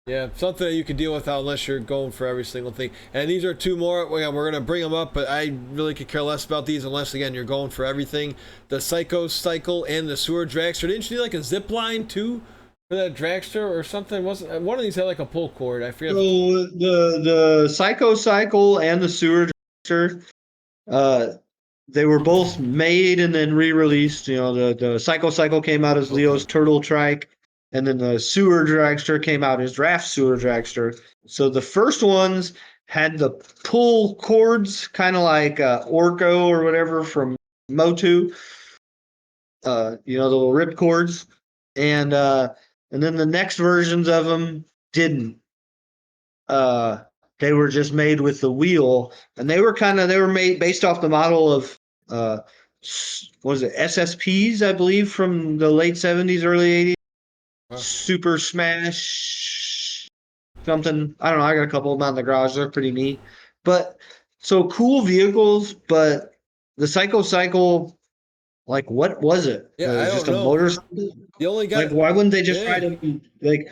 Yeah, something that you could deal with unless you're going for every single thing. And these are two more. We're gonna bring them up, but I really could care less about these unless again you're going for everything. The Psycho Cycle and the Sewer Dragster. Didn't you need like a zip line too for that dragster or something? Wasn't one of these had like a pull cord? I So forget. the Psycho Cycle and the Sewer Dragster, uh, they were both made and then re-released. The Psycho Cycle came out as Okay. Leo's Turtle Trike, and then the Sewer Dragster came out as Draft Sewer Dragster. So the first ones had the pull cords, kind of like Orko or whatever from Motu. The little rip cords, and then the next versions of them didn't. Uh, they were just made with the wheel, and they were made based off the model of uh, what is it, SSPs, I believe, from the late '70s, early '80s. Wow. Super Smash something. I don't know. I got a couple of them out in the garage. They're pretty neat. But so cool vehicles, but the Psycho Cycle, like, what was it? Yeah, I Just don't a know. motorcycle? The only Like, guy. why wouldn't they just Yeah, ride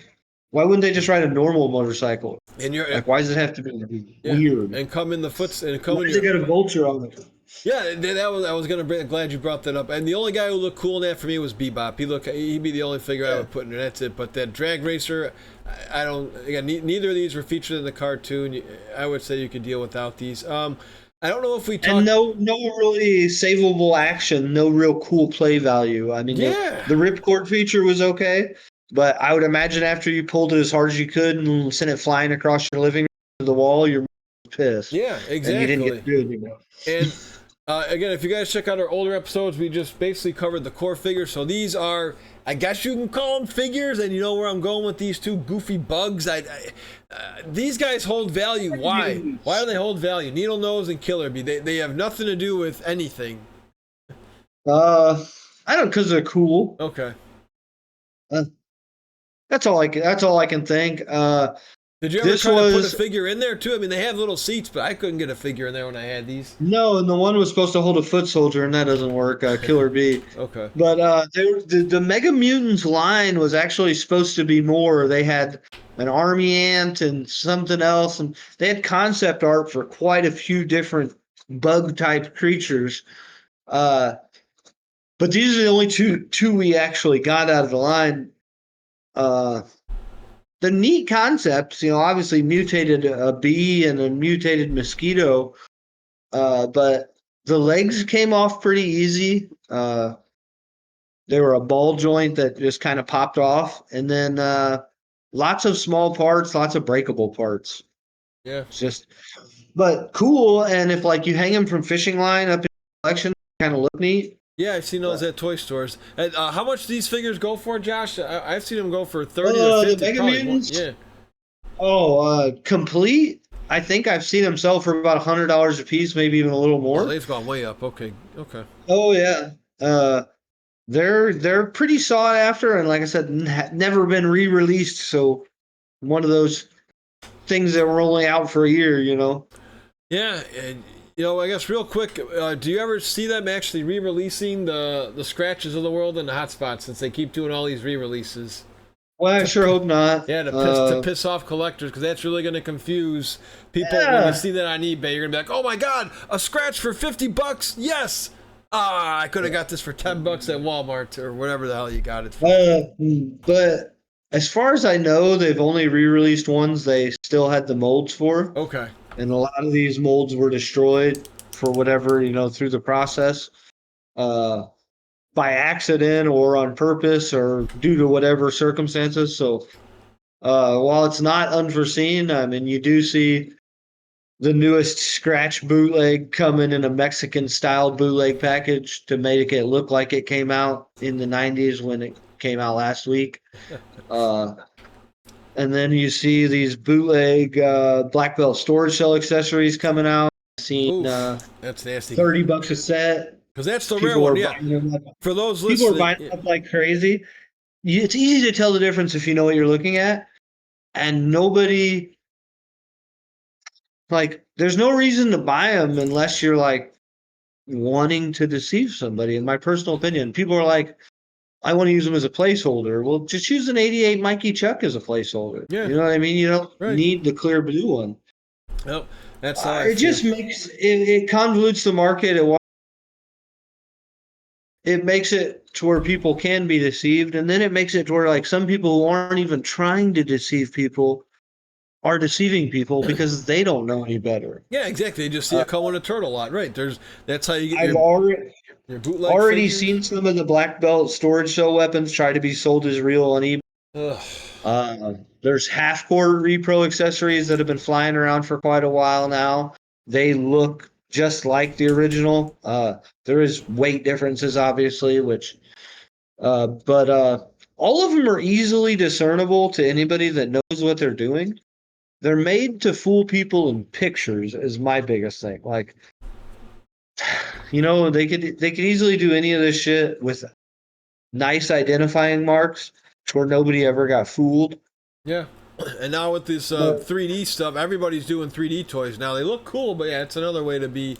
why wouldn't they just ride a normal motorcycle? and you're Like, why does it have to be yeah, weird? and come in the foots and come Why in does it your got a vulture on it? yeah. That was I was gonna bring. Glad you brought that up. And the only guy who looked cool in that for me was Bebop. He'd be the only figure I Yeah. would put in there. That's it. But that drag racer, I don't. Again, neither of these were featured in the cartoon. I would say you could deal without these. I don't know if we And talked. no really savable action, no real cool play value. I mean, Yeah, the ripcord feature was okay, but I would imagine after you pulled it as hard as you could and sent it flying across your living room to the wall, you're pissed, yeah, and you didn't get exactly. to do it anymore. And again, if you guys check out our older episodes, we just basically covered the core figures. So these are, I guess you can call them figures, and you know where I'm going with these two goofy bugs. These guys hold value. Why? Why do they hold value? Needle Nose and Killer Bee. They have nothing to do with anything. Uh, I don't, because they're cool. Okay. Uh, that's all I can think. Did you ever This try to put a was figure in there too? I mean, they have little seats, but I couldn't get a figure in there when I had these. no, and the one was supposed to hold a foot soldier, and that doesn't work. Killer Bee. Okay. But the Mega Mutants line was actually supposed to be more. They had an army ant and something else, and they had concept art for quite a few different bug type creatures. Uh, but these are the only two we actually got out of the line. Uh, the neat concepts, obviously mutated a bee and a mutated mosquito, but the legs came off pretty easy. They were a ball joint that just kind of popped off, and then lots of small parts, lots of breakable parts. Yeah. It's just, but cool. And if like you hang them from fishing line up in the collection, kind of look neat. Yeah, I've seen those at toy stores. And, how much do these figures go for, Josh? I've seen them go for 30 to 50. The Mega Probably more. Mutants? Yeah. Oh, complete. I think I've seen them sell for about $100 a piece, maybe even a little Oh, more. they've gone way up. Okay. Okay. Oh yeah. They're pretty sought after, and like I said, never been re-released. So one of those things that were only out for a year, you know. Yeah, and I guess real quick, do you ever see them actually re-releasing the scratches of the world and the hotspots, since they keep doing all these re-releases? Well, I sure hope not. Yeah, to piss off collectors, because that's really going to confuse people. When you see that on eBay, you're going to be like, oh my god, a scratch for $50? Yes! I could have got this for $10 at Walmart or whatever the hell you got it for. But as far as I know, they've only re-released ones they still had the molds for. Okay. And a lot of these molds were destroyed for whatever, through the process, by accident or on purpose or due to whatever circumstances. So while it's not unforeseen, I mean, you do see the newest scratch bootleg coming in a Mexican-style bootleg package to make it look like it came out in the 90s when it came out last week. And then you see these bootleg black belt storage cell accessories coming out. I've seen that's nasty. $30 a set. Because that's the rare one, yeah. For those listening, people are buying up like crazy. It's easy to tell the difference if you know what you're looking at. And nobody, like, there's no reason to buy them unless you're like wanting to deceive somebody, in my personal opinion. People are like, I want to use them as a placeholder. Well, just use an 88 Mikey Chuck as a placeholder. Yeah. You know what I mean? You don't need the clear blue one. Nope. That's how it just makes it convolutes the market. It makes it to where people can be deceived, and then it makes it to where like some people who aren't even trying to deceive people are deceiving people because they don't know any better. Yeah, exactly. They just see it come with a turtle lot, right? That's how you get I've your bootleg already figures. seen some of the black belt storage cell weapons try to be sold as real on eBay. There's half-core repro accessories that have been flying around for quite a while now. They look just like the original. There is weight differences, obviously, but all of them are easily discernible to anybody that knows what they're doing. They're made to fool people in pictures is my biggest thing. Like, they could easily do any of this shit with nice identifying marks where nobody ever got fooled. Yeah. And now with this 3D stuff, everybody's doing 3D toys now. They look cool, but yeah, it's another way to be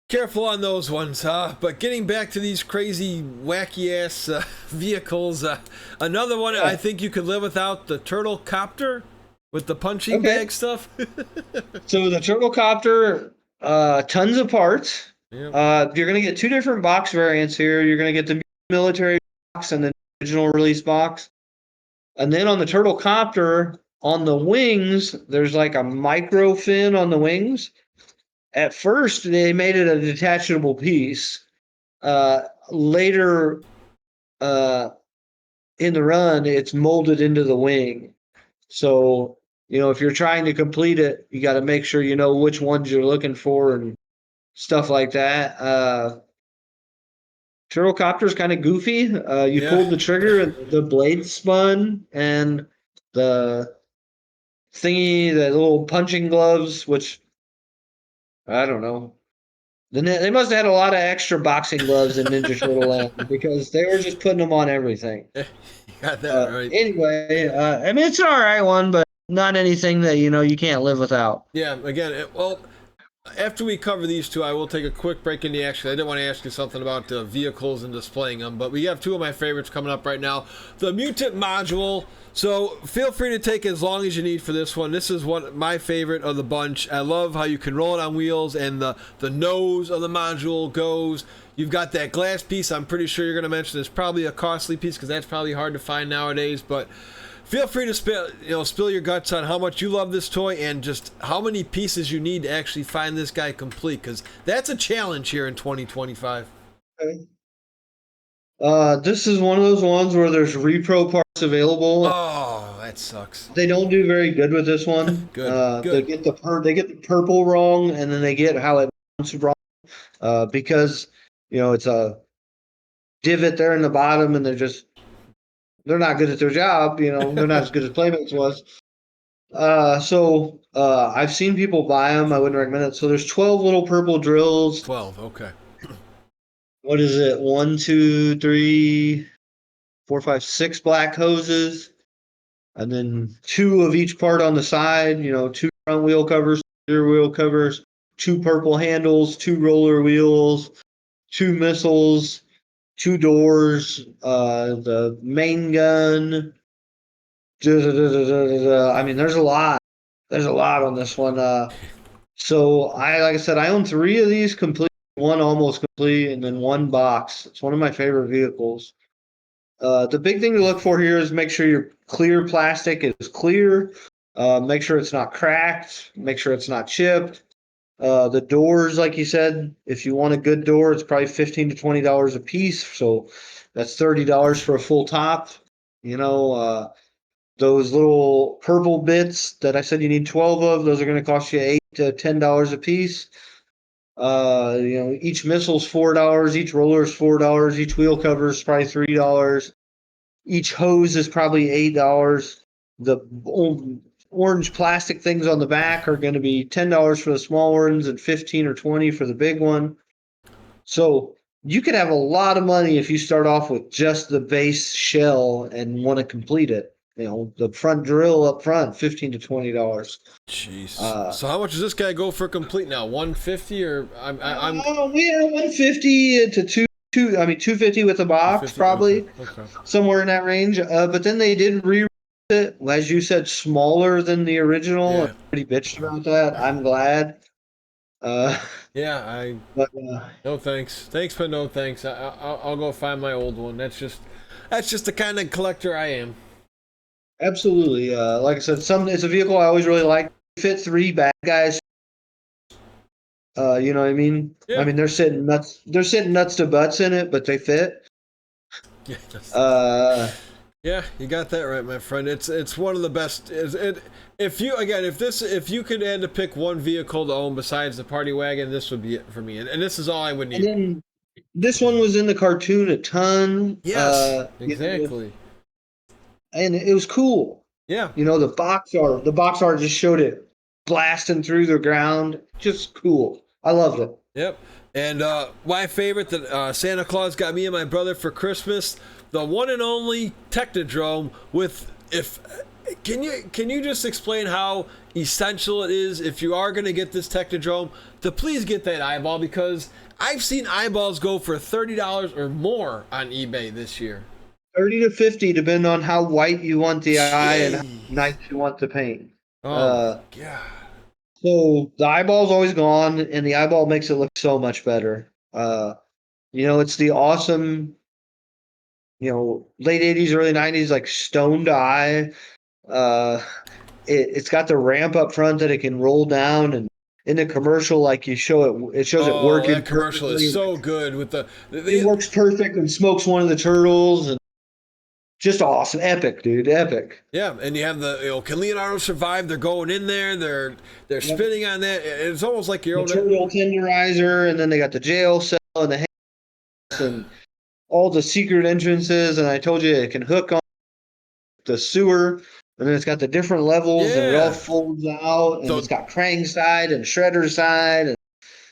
careful on those ones, huh? But getting back to these crazy, wacky-ass vehicles, another one I think you could live without, the Turtle Copter with the punching bag stuff. So the Turtle Copter, tons of parts. Yep. You're going to get two different box variants here. You're going to get the military box and the original release box. And then on the Turtle Copter, on the wings, there's like a micro fin on the wings. At first, they made it a detachable piece. Later in the run, it's molded into the wing. So, if you're trying to complete it, you got to make sure you know which ones you're looking for and stuff like that. Turtle Copter's kind of goofy. You pulled the trigger and the blade spun, and the thingy, the little punching gloves, which I don't know. They must have had a lot of extra boxing gloves in Ninja Turtle Land because they were just putting them on everything. You got that right. Anyway, I mean, it's an all right one, but not anything that, you can't live without. Yeah, again, after we cover these two, I will take a quick break in the action. I did want to ask you something about vehicles and displaying them, but we have two of my favorites coming up right now. The Mutant module. So feel free to take as long as you need for this one. This is my favorite of the bunch. I love how you can roll it on wheels and the nose of the module goes. You've got that glass piece. I'm pretty sure you're going to mention it's probably a costly piece because that's probably hard to find nowadays, but feel free to spill your guts on how much you love this toy and just how many pieces you need to actually find this guy complete, because that's a challenge here in 2025. Okay. This is one of those ones where there's repro parts available. Oh, that sucks. They don't do very good with this one. Good, They good. get they get the purple wrong, and then they get how it mounts wrong. Because it's a divot there in the bottom, and they're not good at their job. They're not as good as Playmates was. I've seen people buy them. I wouldn't recommend it. So there's 12 little purple drills. 12, okay. What is it? One, two, three, four, five, six black hoses, and then two of each part on the side. Two front wheel covers, rear wheel covers, two purple handles, two roller wheels, two missiles, two doors, the main gun. I mean, there's a lot. There's a lot on this one. Like I said, I own three of these complete, one almost complete, and then one box. It's one of my favorite vehicles. The big thing to look for here is make sure your clear plastic is clear. Make sure it's not cracked. Make sure it's not chipped. The doors, like you said, if you want a good door, it's probably $15 to $20 a piece. So that's $30 for a full top. Those little purple bits that I said you need 12 of, those are going to cost you $8 to $10 a piece. Each missile's $4, each roller is $4, each wheel cover is probably $3. Each hose is probably $8. The orange plastic things on the back are going to be $10 for the small ones and 15 or 20 for the big one. So you could have a lot of money if you start off with just the base shell and want to complete it. The front drill up front, $15 to $20. Jeez. So how much does this guy go for complete now? 150 or I'm We have 150 to 250 with the box, 250? probably Okay. somewhere in that range. But then they did re it, as you said, smaller than the original. Yeah. I'm pretty bitched about that. I'm glad. Uh, Yeah, but no thanks. Thanks, but no thanks. I'll go find my old one. That's just the kind of collector I am. Absolutely. Like I said, it's a vehicle I always really like. Fit three bad guys. You know what I mean? I Yeah. mean, they're sitting nuts. They're sitting nuts to butts in it, but they fit. Yeah. Uh, Yeah, you got that right, my friend. It's one of the best. If you could had to pick one vehicle to own besides the party wagon, this would be it for me. And this is all I would and need. then this one was in the cartoon a ton. Yes, exactly. And it was cool. Yeah. The box art just showed it blasting through the ground. Just cool. I loved it. Yep. And my favorite that Santa Claus got me and my brother for Christmas, the one and only Technodrome with can you just explain how essential it is if you are going to get this Technodrome to please get that eyeball, because I've seen eyeballs go for $30 or more on eBay this year. 30 to 50, depending on how white you want the eye and how Jeez. nice you want the paint. Oh my god. So the eyeball's always gone, and the eyeball makes it look so much better. It's the awesome, late 80s, early 90s, like stoned eye. Uh, it's got the ramp up front that it can roll down, and in the commercial, like you show it shows it Oh, working that commercial is perfectly. so good with It works perfect and smokes one of the turtles, and just awesome, epic, dude, epic. yeah, and you have the can Leonardo survive? They're going in there, they're Yep. spinning on that. It's almost like your The own. turtle tenderizer, and then they got the jail cell and the house and all the secret entrances. And I told you it can hook on the sewer, and then it's got the different levels, and it all Yeah. folds out, and So it's got crank side and shredder side. And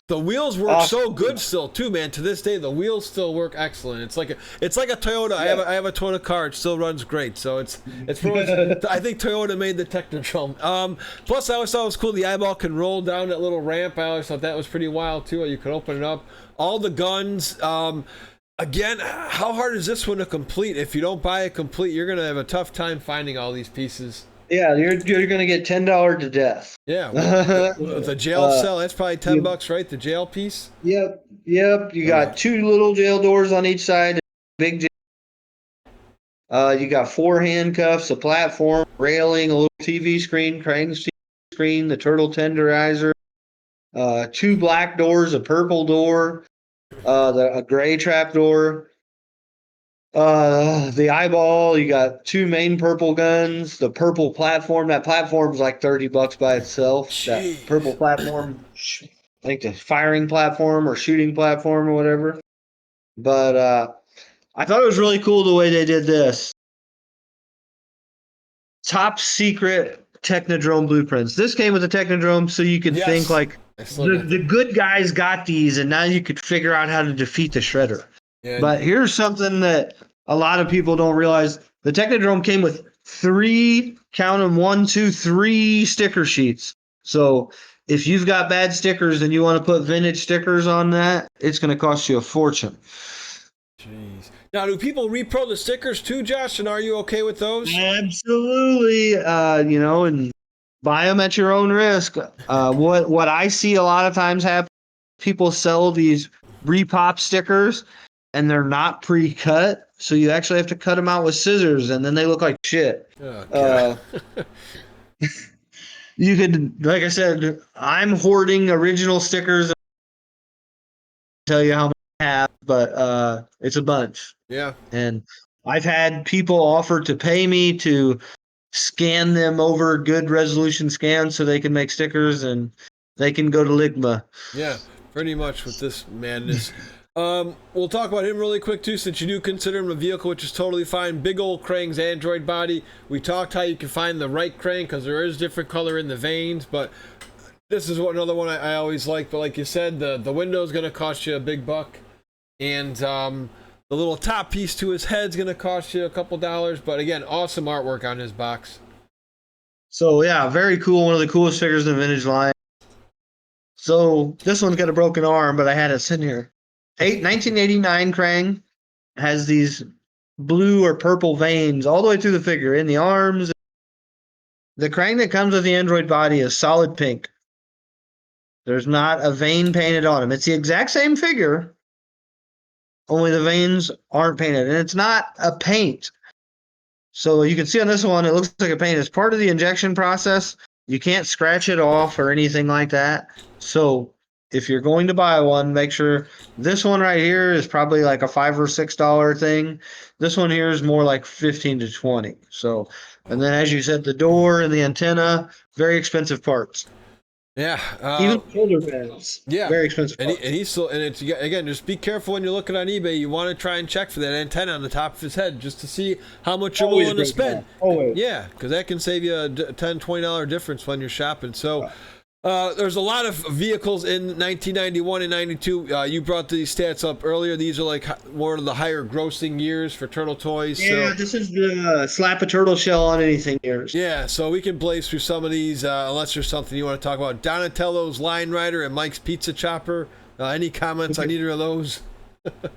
the wheels work so good still too, man. To this day, the wheels still work excellent. It's like a Toyota. Yeah. I have a Toyota car. It still runs great. So it's I think Toyota made the Technodrome. Plus, I always thought it was cool. The eyeball can roll down that little ramp. I always thought that was pretty wild too. You could open it up. All the guns. Again, how hard is this one to complete? If you don't buy it complete, you're gonna have a tough time finding all these pieces. Yeah, you're gonna get $10 to death. Yeah, the jail cell. That's probably $10, right? The jail piece. Yep. You got two little jail doors on each side. Big jail. You got four handcuffs, a platform, railing, a little TV screen, crank screen, the turtle tenderizer, two black doors, a purple door, a gray trap door. The eyeball, you got two main purple guns, the purple platform. That platform's like $30 by itself. That purple Jeez. platform, I think the firing platform or shooting platform or whatever. But I thought it was really cool the way they did this. Top secret Technodrome blueprints. This came with the Technodrome, so you could think Yes. like I still got the good guys got these, and now you could figure out how to defeat the Shredder. yeah. But here's something that a lot of people don't realize. The Technodrome came with three, count them, 1, 2, 3 sticker sheets. So if you've got bad stickers and you want to put vintage stickers on that, it's going to cost you a fortune. Jeez. Now, do people repro the stickers too, Josh? And are you okay with those? Absolutely. And buy them at your own risk. What I see a lot of times happen, people sell these repop stickers and they're not pre-cut, so you actually have to cut them out with scissors, and then they look like shit. Oh, God. You could, like I said, I'm hoarding original stickers. I'll tell you how many I have, but it's a bunch. Yeah. And I've had people offer to pay me to scan them over good resolution scans so they can make stickers and they can go to Ligma. Yeah, pretty much with this madness. We'll talk about him really quick too, since you do consider him a vehicle, which is totally fine. Big old Krang's Android body. We talked how you can find the right Krang because there is different color in the veins, but this is another one I always like. But like you said, the window is going to cost you a big buck, and the little top piece to his head's going to cost you a couple dollars. But again, awesome artwork on his box. So yeah, very cool. One of the coolest figures in the vintage line. So this one's got a broken arm, but I had it sitting here. 1989 Krang has these blue or purple veins all the way through the figure in the arms. The Krang that comes with the Android body is solid pink. There's not a vein painted on him. It's the exact same figure, only the veins aren't painted. And it's not a paint. So you can see on this one, it looks like a paint. It's part of the injection process. You can't scratch it off or anything like that. So if you're going to buy one, make sure this one right here is probably like a $5 or $6 thing. This one here is more like 15 to 20. So, and then as you said, the door and the antenna, very expensive parts. Yeah. Even shoulder pads, Yeah, very expensive parts. and he's still, and it's again, just be careful when you're looking on eBay. You want to try and check for that antenna on the top of his head just to see how much you're Always willing to break spend. that. Always. Yeah, because that can save you a $10, $20 difference when you're shopping. So there's a lot of vehicles in 1991 and 92. You brought these stats up earlier. These are like one of the higher grossing years for Turtle Toys. Yeah, So, this is the slap a turtle shell on anything years. yeah, so we can blaze through some of these unless there's something you want to talk about. Donatello's Line Rider and Mike's Pizza Chopper. Any comments on either of those?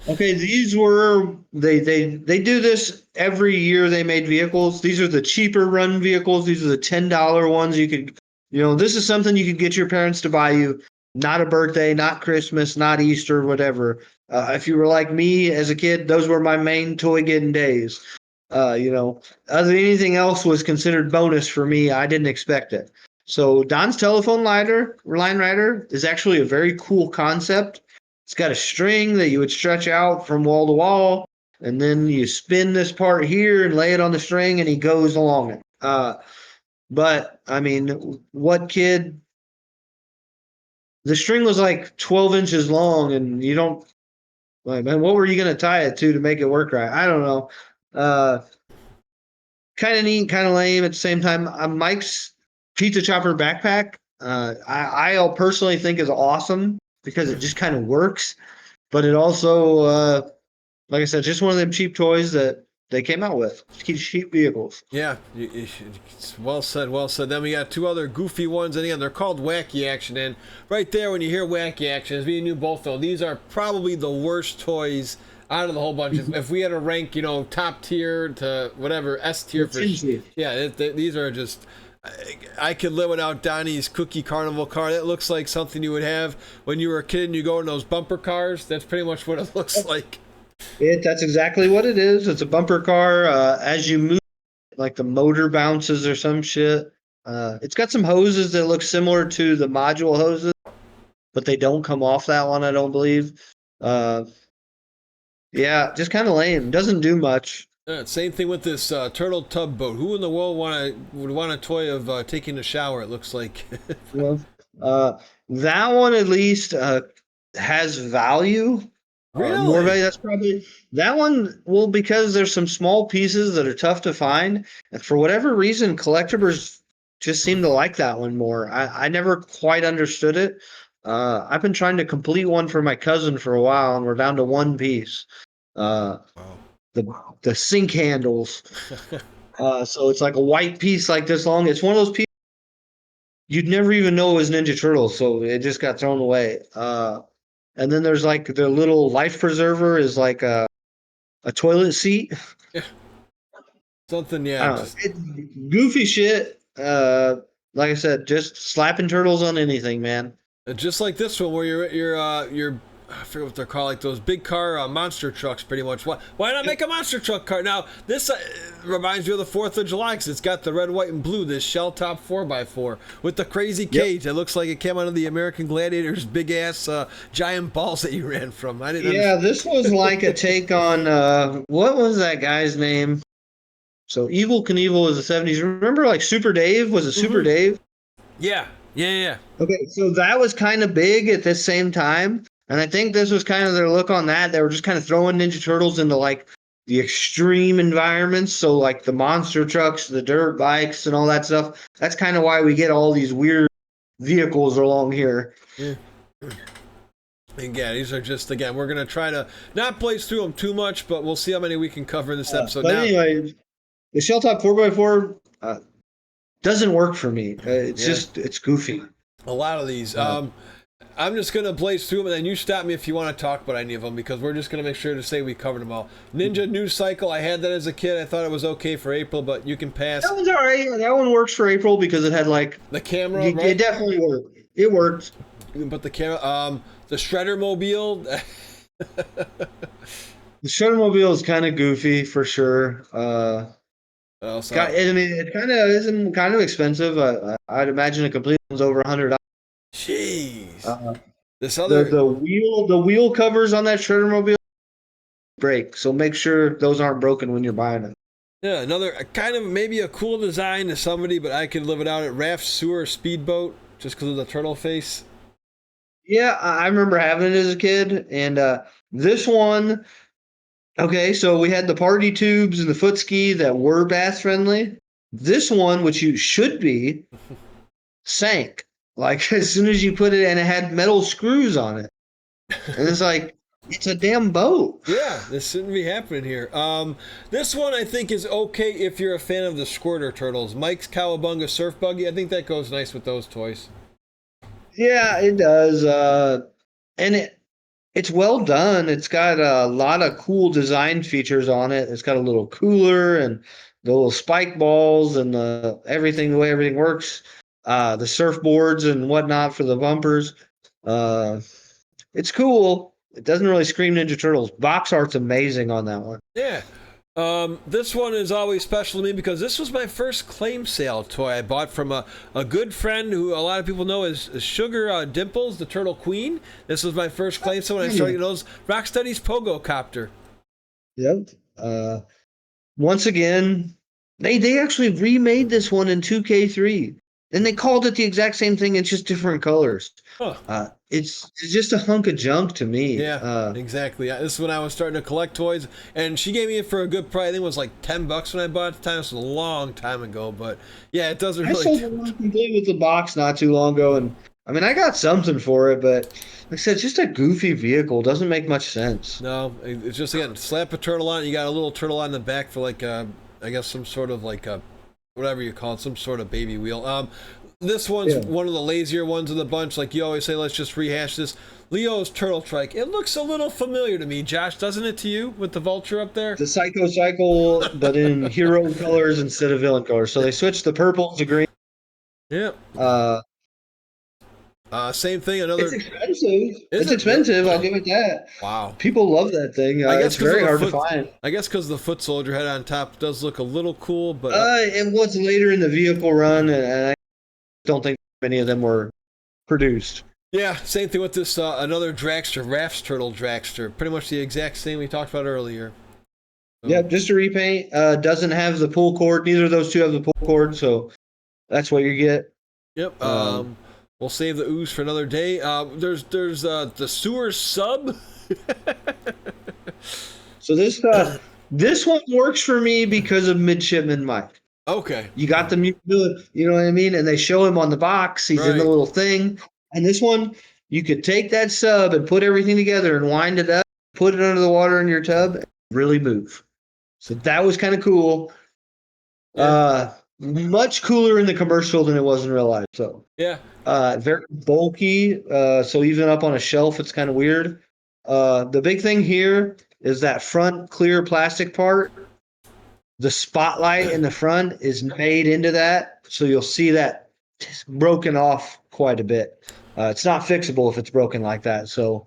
Okay, these were they do this every year they made vehicles. These are the cheaper run vehicles. These are the $10 ones you could this is something you could get your parents to buy you. Not a birthday, not Christmas, not Easter, whatever. If you were like me as a kid, those were my main toy getting days. Other than anything else was considered bonus for me. I didn't expect it. So Don's telephone line rider is actually a very cool concept. It's got a string that you would stretch out from wall to wall, and then you spin this part here and lay it on the string, and he goes along it. But I mean, what kid? The string was like 12 inches long, and you don't. Like, man, what were you gonna tie it to make it work right? I don't know. Kind of neat, kind of lame at the same time. Mike's Pizza Chopper backpack, I personally think is awesome because it just kind of works, but it also, like I said, just one of them cheap toys that they came out with. Cheap vehicles. Yeah, it's well said, well said. Then we got two other goofy ones, and again, they're called Wacky Action. And right there, when you hear Wacky Action, as we knew both though, these are probably the worst toys out of the whole bunch. If we had to rank, top tier to whatever S tier for, yeah, these are just. I could live without Donnie's Cookie Carnival car. That looks like something you would have when you were a kid and you go in those bumper cars. That's pretty much what it looks like. That's exactly what it is. It's a bumper car. As you move, like the motor bounces or some shit. It's got some hoses that look similar to the module hoses, but they don't come off that one, I don't believe. Yeah, just kind of lame. Doesn't do much. Same thing with this turtle tub boat. Who in the world would want a toy of taking a shower? It looks like. Well, that one at least has value. More Really? value. That's probably that one. Well, because there's some small pieces that are tough to find, and for whatever reason, collectors just seem to like that one more. I never quite understood it. I've been trying to complete one for my cousin for a while, and we're down to one piece. Uh, Wow. the sink handles. So it's like a white piece like this long. It's one of those pieces you'd never even know it was Ninja Turtles, so it just got thrown away. And then there's like their little life preserver is like a toilet seat. Yeah, something. I Yeah, don't know. just It's goofy shit. Like I said, just slapping turtles on anything, man. just like this one where you're I forget what they're called, like those big car monster trucks, pretty much. Why not make a monster truck car? Now, this reminds me of the 4th of July because it's got the red, white, and blue, this shell top 4x4 with the crazy cage. It looks like it came out of the American Gladiators' big ass giant balls that you ran from. I didn't Yeah, understand. this was like a take on what was that guy's name? So Evil Knievel is the 70s. Remember like Super Dave? Was it Super Mm-hmm. Dave? Yeah, yeah, yeah. Okay, so that was kind of big at this same time. And I think this was kind of their look on that. They were just kind of throwing Ninja Turtles into like the extreme environments. So like the monster trucks, the dirt bikes, and all that stuff. That's kind of why we get all these weird vehicles along here. Yeah. Again, these are just, again, we're going to try to not blaze through them too much, but we'll see how many we can cover in this episode. But Now, anyway, the Shell Top 4x4 doesn't work for me. It's yeah, just, it's goofy. a lot of these. Uh, I'm just going to blaze through them, and then you stop me if you want to talk about any of them, because we're just going to make sure to say we covered them all. Ninja News Cycle, I had that as a kid. I thought it was okay for April, but you can pass. that one's all right. That one works for April because it had like, The camera, it right? definitely worked. It worked. But the camera, the Shredder Mobile. The Shuttermobile is kind of goofy for sure. Also, I mean, it kind of isn't kind of expensive. I'd imagine a complete one's over $100. jeez. Uh, This the other, wheel covers on that Shreddermobile break, so make sure those aren't broken when you're buying it. yeah, another kind of maybe a cool design to somebody, but I could live it out at Raft Sewer Speedboat just because of the turtle face. Yeah, I remember having it as a kid, and this one. Okay, so we had the party tubes and the foot ski that were bath friendly. This one, which you should be, sank. Like as soon as you put it, and it had metal screws on it. And it's like, it's a damn boat. Yeah, this shouldn't be happening here. This one I think is okay if you're a fan of the Squirter Turtles. Mike's Cowabunga Surf Buggy. I think that goes nice with those toys. Yeah, it does. And it's well done. It's got a lot of cool design features on it. It's got a little cooler and the little spike balls and the everything, the way everything works. The surfboards and whatnot for the bumpers. Uh, it's cool. It doesn't really scream Ninja Turtles. Box art's amazing on that one. Yeah. This one is always special to me because this was my first claim sale toy I bought from a good friend who a lot of people know as Sugar Dimples, the Turtle Queen. This was my first claim sale when I started getting those Rocksteady's Pogo Copter. Yep. Once again, they actually remade this one in 2K3. And they called it the exact same thing, it's just different colors. Huh. It's just a hunk of junk to me. Yeah, exactly. This is when I was starting to collect toys, and she gave me it for a good price. I think it was like $10 when I bought it at the time. This was a long time ago, but yeah, it doesn't I really. sold one complete with the box not too long ago, and I mean I got something for it, but like I said, it's just a goofy vehicle. Doesn't make much sense. No, it's just again slap a turtle on. You got a little turtle on the back for like I guess some sort of like whatever you call it, some sort of baby wheel. This one's one of the lazier ones of the bunch. Like you always say, let's just rehash this. Leo's Turtle Trike. It looks a little familiar to me, Josh, doesn't it to you, with the vulture up there? The Psycho Cycle, but in hero colors instead of villain colors. So they switched the purple to green. Yeah. Same thing. Another. It's expensive. Is It's it? expensive. I'll give it that. Wow. People love that thing. I guess it's very hard foot, to find. I guess because the foot soldier head on top does look a little cool, but It was later in the vehicle run, and I don't think many of them were produced. Yeah, same thing with this another dragster, Raph's Turtle dragster. Pretty much the exact same we talked about earlier. So, Yeah, just a repaint. Doesn't have the pull cord. Neither of those two have the pull cord, so that's what you get. yep. Um, We'll save the ooze for another day. There's the sewer sub. so this one works for me because of Midshipman Mike. Okay. You got the you know what I mean? And they show him on the box. He's in the Right. little thing. And this one, you could take that sub and put everything together and wind it up, put it under the water in your tub, and really move. So that was kind of cool. Yeah. Much cooler in the commercial than it was in real life. So Yeah. very bulky. So even up on a shelf, it's kind of weird. The big thing here is that front clear plastic part. The spotlight in the front is made into that, so you'll see that it's broken off quite a bit. It's not fixable if it's broken like that. So,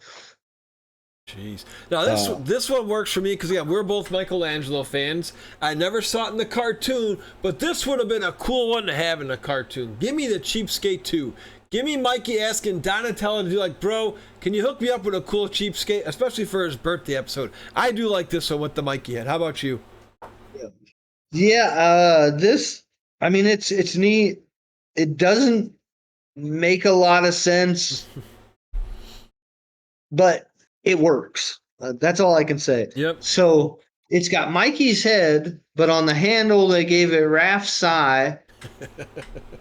Jeez. Now this one works for me because yeah, we're both Michelangelo fans. I never saw it in the cartoon, but this would have been a cool one to have in a cartoon. Give me the Cheapskate 2. Give me Mikey asking Donatello to do like, bro, can you hook me up with a cool Cheapskate, especially for his birthday episode? I do like this one with the Mikey head. How about you? yeah, this. I mean, it's neat. It doesn't make a lot of sense, but it works. That's all I can say. Yep. So it's got Mikey's head, but on the handle they gave it Raph's eye.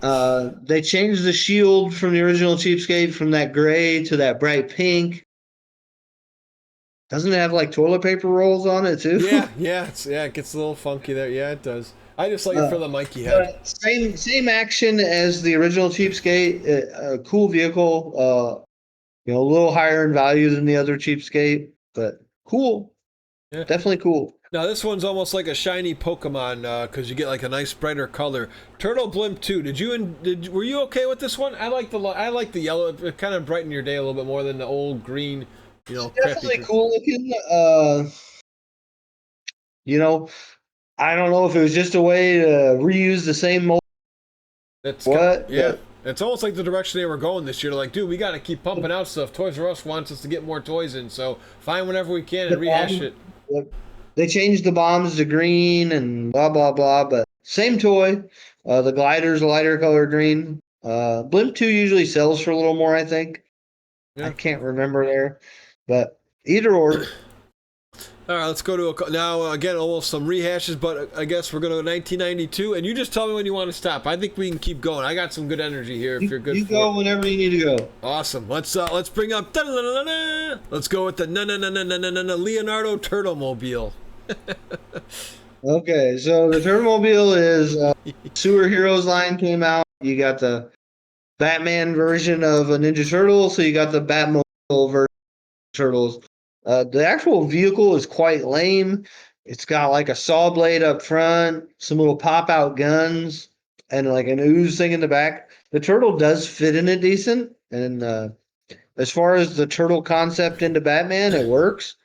They changed the shield from the original Cheapskate from that gray to that bright pink. Doesn't it have like toilet paper rolls on it too? Yeah, it gets a little funky there. Yeah, it does. I just like it for the Mikey head. Same action as the original Cheapskate. A cool vehicle. A little higher in value than the other Cheapskate, but cool. Yeah. Definitely cool. Now this one's almost like a shiny Pokemon because you get like a nice brighter color. Turtle Blimp 2. Were you okay with this one? I like the yellow. It kind of brightened your day a little bit more than the old green. Definitely cool looking. I don't know if it was just a way to reuse the same mold. Yeah. It's almost like the direction they were going this year. Like, dude, we got to keep pumping out stuff. Toys R Us wants us to get more toys in, so find whenever we can and rehash it. They changed the bombs to green and blah, blah, blah, but same toy. The glider's a lighter color green. Blimp 2 usually sells for a little more, I think. Yeah. I can't remember there, but either or. All right, let's go to now again almost some rehashes, but I guess we're going to 1992, and you just tell me when you want to stop. I think we can keep going. I got some good energy here. If you're good, you go whenever you need to go. Awesome. Let's bring up. Let's go with the Leonardo Turtlemobile. Okay, so the Turtlemobile is Sewer Heroes line came out. You got the Batman version of a Ninja Turtle, so you got the Batmobile version of Turtles. The actual vehicle is quite lame. It's got like a saw blade up front, some little pop out guns, and like an ooze thing in the back. The turtle does fit in it decent, and as far as the turtle concept into Batman, it works.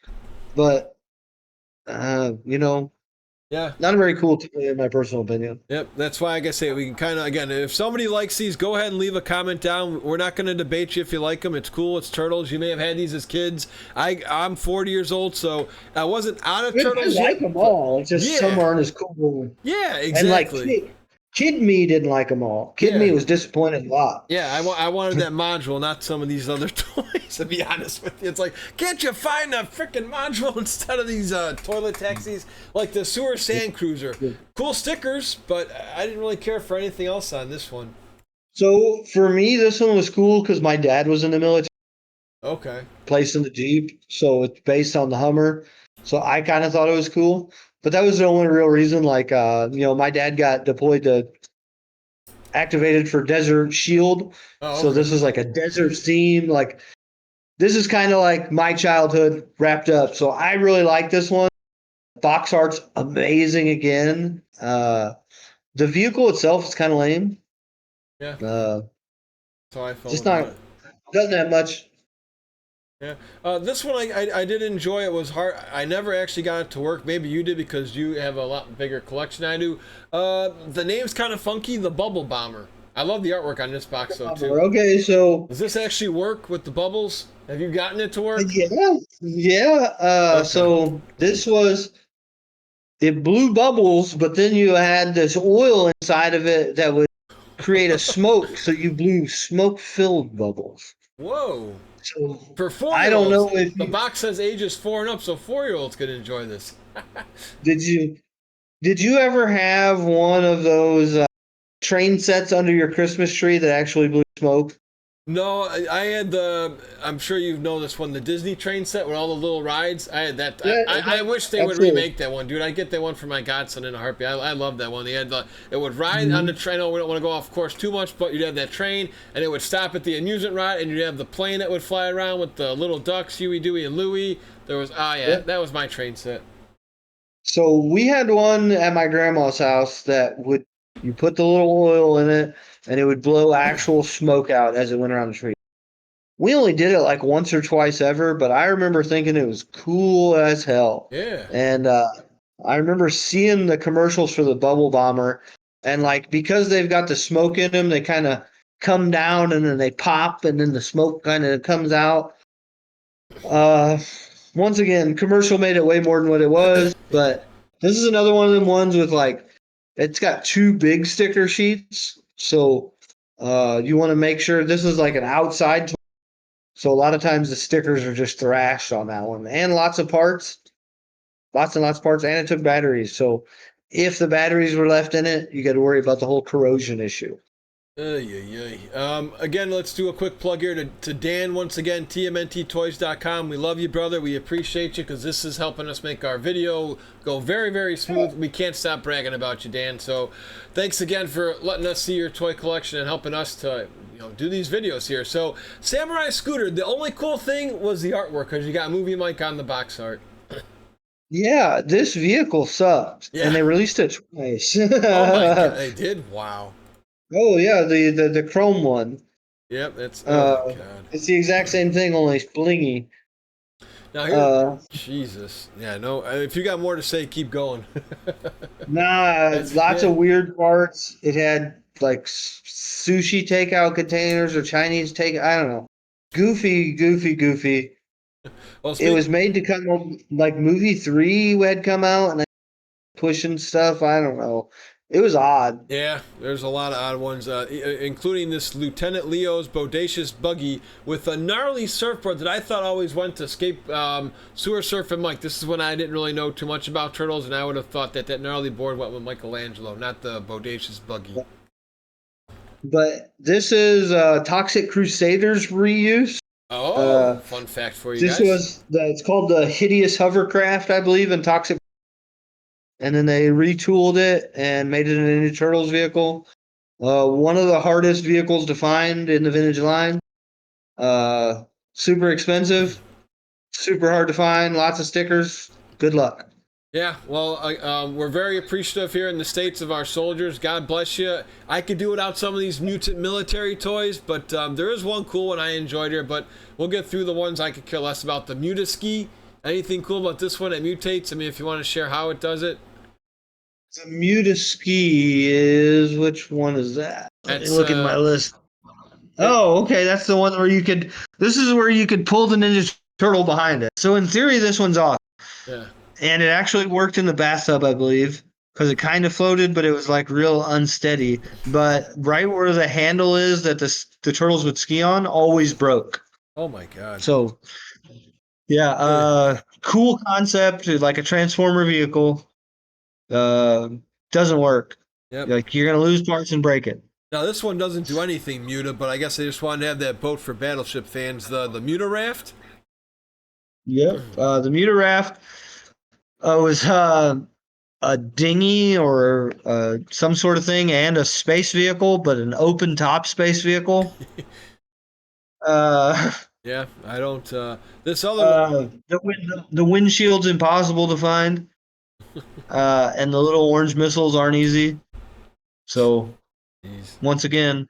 But yeah, not very cool to me in my personal opinion. Yep, that's why, like I say, we can kind of, again, if somebody likes these, go ahead and leave a comment down. We're not going to debate you if you like them. It's cool. It's turtles. You may have had these as kids. I'm 40 years old, so I wasn't out of turtles. I like them all. It's just some aren't as cool. Yeah, exactly. And Kid Me didn't like them all. Kid Me was disappointed a lot. Yeah, I wanted that module, not some of these other toys, to be honest with you. It's like, can't you find a freaking module instead of these toilet taxis? Like the Sewer Sand Cruiser. Cool stickers, but I didn't really care for anything else on this one. So for me, this one was cool because my dad was in the military. Okay. Placed in the Jeep, so it's based on the Hummer. So I kind of thought it was cool. But that was the only real reason. Like, my dad got deployed to activated for Desert Shield. Oh, okay. So this is like a desert theme. Like, this is kind of like my childhood wrapped up. So I really like this one. Box art's amazing again. The vehicle itself is kind of lame. Yeah. So I felt just not doesn't have much. Yeah, this one I did enjoy. It was hard. I never actually got it to work. Maybe you did because you have a lot bigger collection than I do. The name's kind of funky. The Bubble Bomber. I love the artwork on this box though too. Okay, so Does this actually work with the bubbles? Have you gotten it to work? yeah. Okay. So this was it blew bubbles, but then you had this oil inside of it that would create a smoke, so you blew smoke-filled bubbles. Whoa. So For I don't know 4-year-olds, if the you box says ages 4 and up, so 4-year-olds could enjoy this. did you did you ever have one of those train sets under your Christmas tree that actually blew smoke? No, I had the. I'm sure you know this one, the Disney train set with all the little rides. I had that. Yeah, I wish they would absolutely. remake that one, dude. I'd get that one for my godson in a heartbeat. I love that one. They had the. It would ride on the Mhm. train. Oh, we don't want to go off course too much, but you'd have that train, and it would stop at the amusement ride, and you'd have the plane that would fly around with the little ducks, Huey, Dewey, and Louie. There was. Ah, yeah, Yeah. that was my train set. So we had one at my grandma's house that would you put the little oil in it and it would blow actual smoke out as it went around the tree. We only did it like once or twice ever, but I remember thinking it was cool as hell. Yeah. And I remember seeing the commercials for the bubble bomber, and like because they've got the smoke in them, they kind of come down and then they pop, and then the smoke kind of comes out. Uh, Once again, commercial made it way more than what it was, but this is another one of them ones with like it's got two big sticker sheets, so you want to make sure this is like an outside. So a lot of times the stickers are just thrashed on that one, and lots of parts, lots and lots of parts, and it took batteries. So if the batteries were left in it, you got to worry about the whole corrosion issue. Again, let's do a quick plug here to Dan once again, TMNTtoys.com. We love you, brother. We appreciate you because this is helping us make our video go very, very smooth. We can't stop bragging about you, Dan. So thanks again for letting us see your toy collection and helping us to do these videos here. So Samurai Scooter, the only cool thing was the artwork because you got Movie Mike on the box art. Yeah, this vehicle sucked, and Yeah. they released it twice. Oh my God, they did? Wow. Oh yeah, the chrome one. Yep, that's, oh my God. It's the exact same thing, only it's blingy. Now here, Uh, Jesus. Yeah, no, if you got more to say, keep going. nah, That's, lots yeah. of weird parts. It had like sushi takeout containers or Chinese take. I don't know. Goofy, goofy, goofy. Well, It speak. was made to come like movie three had come out and pushing stuff. I don't know. It was odd. Yeah, there's a lot of odd ones, including this Lieutenant Leo's bodacious buggy with a gnarly surfboard that I thought always went to escape sewer surfing Mike. This is when I didn't really know too much about turtles, and I would have thought that that gnarly board went with Michelangelo, not the bodacious buggy. But this is Toxic Crusaders reuse. Oh, Uh, fun fact for you this guys. was it's called the Hideous Hovercraft, I believe, in Toxic, and then they retooled it and made it an Ninja Turtles vehicle. One of the hardest vehicles to find in the vintage line. Uh, Super expensive, super hard to find. Lots of stickers. Good luck. Yeah, well, we're very appreciative here in the States of our soldiers. God bless you. I could do without some of these mutant military toys, but there is one cool one I enjoyed here, but we'll get through the ones I could care less about. The Mutaski. Anything cool about this one? It mutates. I mean, if you want to share how it does it. The Mutaski is which one is that? Let me It's, look at my list. it, Oh, okay, that's the one where you could. This is where you could pull the Ninja Turtle behind it. So in theory, this one's off, yeah. and it actually worked in the bathtub, I believe, because it kind of floated, but it was like real unsteady. But right where the handle is that the turtles would ski on, always broke. Oh my God. So yeah, Eh, cool concept, like a transformer vehicle. Uh, doesn't work. Yep. Like you're gonna lose parts and break it. Now this one doesn't do anything Muta, but I guess I just wanted to have that boat for Battleship fans. The Muta raft. Yep. The Mutaraft was a dinghy or some sort of thing and a space vehicle, but an open top space vehicle. Uh, Yeah, I don't. This other one. the windshield's impossible to find, and the little orange missiles aren't easy. So Jeez. once again,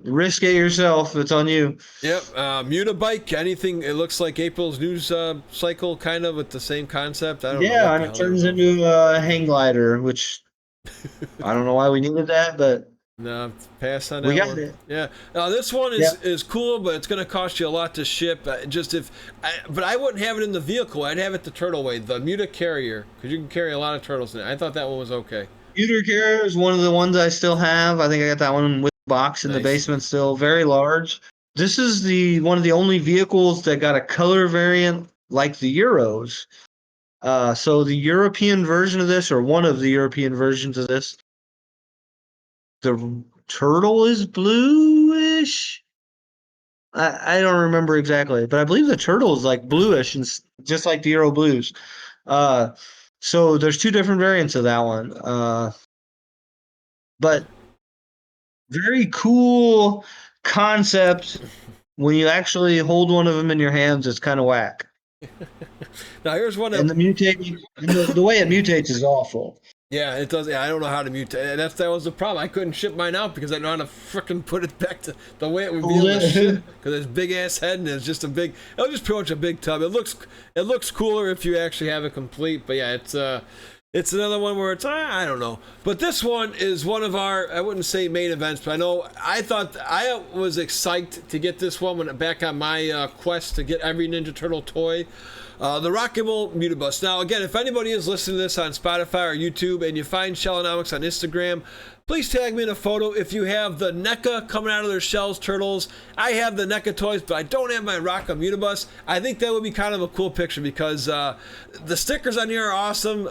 risk it yourself. It's on you. Yep, Mutabike, anything, it looks like April's news cycle, kind of, with the same concept. I don't know Yeah, what and the it hell they're turns going for. into a hang glider, which I don't know why we needed that, but No, pass on We that got one. it. Yeah. Now this one Yeah. is cool, but it's going to cost you a lot to ship. But I wouldn't have it in the vehicle. I'd have it the turtle way, the Mutant carrier, because you can carry a lot of turtles in it. I thought that one was okay. Computer Care is one of the ones I still have. I think I got that one with the box in the Nice. basement still, very large. This is the one of the only vehicles that got a color variant like the Euros. So the European version of this, or one of the European versions of this, the turtle is bluish. I don't remember exactly, but I believe the turtle is like bluish and just like the Euro Blues. Uh, so there's two different variants of that one. But very cool concept. When you actually hold one of them in your hands, it's kind of whack. Now here's one And that the mutate, and the way it mutates is awful. yeah, it does. Yeah, I don't know how to mutate. That was the problem. I couldn't ship mine out because I know how to frickin' put it back to the way it would be able to ship. Because it's big ass head and it's just a big. It was just pretty much a big tub. It looks cooler if you actually have it complete. But yeah, it's another one where it's I don't know. But this one is one of our, I wouldn't say main events, but I thought I was excited to get this one when back on my quest to get every Ninja Turtle toy. The Rock and Roll Mutabus. Now, again, if anybody is listening to this on Spotify or YouTube and you find shellanomics on Instagram, please tag me in a photo if you have the NECA coming out of their shells turtles. I have the NECA toys, but I don't have my Rock and Mutabus. I think that would be kind of a cool picture because the stickers on here are awesome,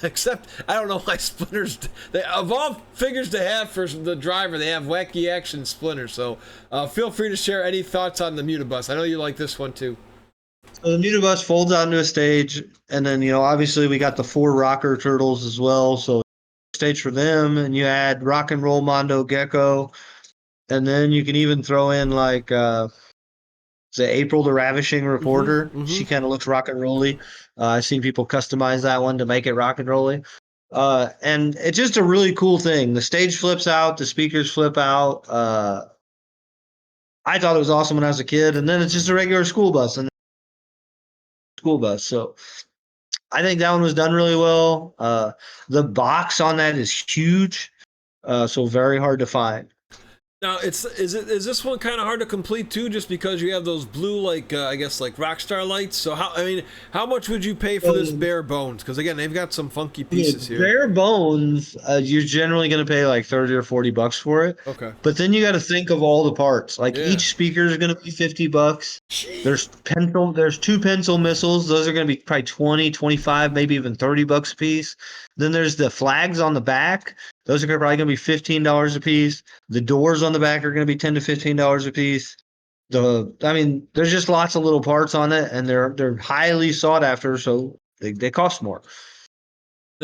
except I don't know why Splinters. Of all figures to have for the driver, they have wacky action Splinter. So feel free to share any thoughts on the Mutabus. I know you like this one too. So the Mutabus folds out into a stage, and then obviously we got the 4 rocker turtles as well. So stage for them, and you add Rock and Roll Mondo Gecko, and then you can even throw in like April the Ravishing Reporter. She kind of looks rock and rolly. I've seen people customize that one to make it rock and rolly. And it's just a really cool thing. The stage flips out, the speakers flip out. I thought it was awesome when I was a kid, and then it's just a regular school bus and school bus. So I think that one was done really well. The box on that is huge, so very hard to find. Now, is this one kind of hard to complete too, just because you have those blue I guess like Rockstar lights? So how much would you pay for this bare bones? Because again, they've got some funky pieces here. Bare bones, you're generally going to pay like $30 or $40 for it. Okay. But then you got to think of all the parts. Like each speaker is going to be $50. There's 2 pencil missiles. Those are going to be probably 20, 25, maybe even $30 a piece. Then there's the flags on the back. Those are probably going to be $15 a piece. The doors on the back are going to be $10 to $15 a piece. There's just lots of little parts on it, and they're highly sought after, so they cost more.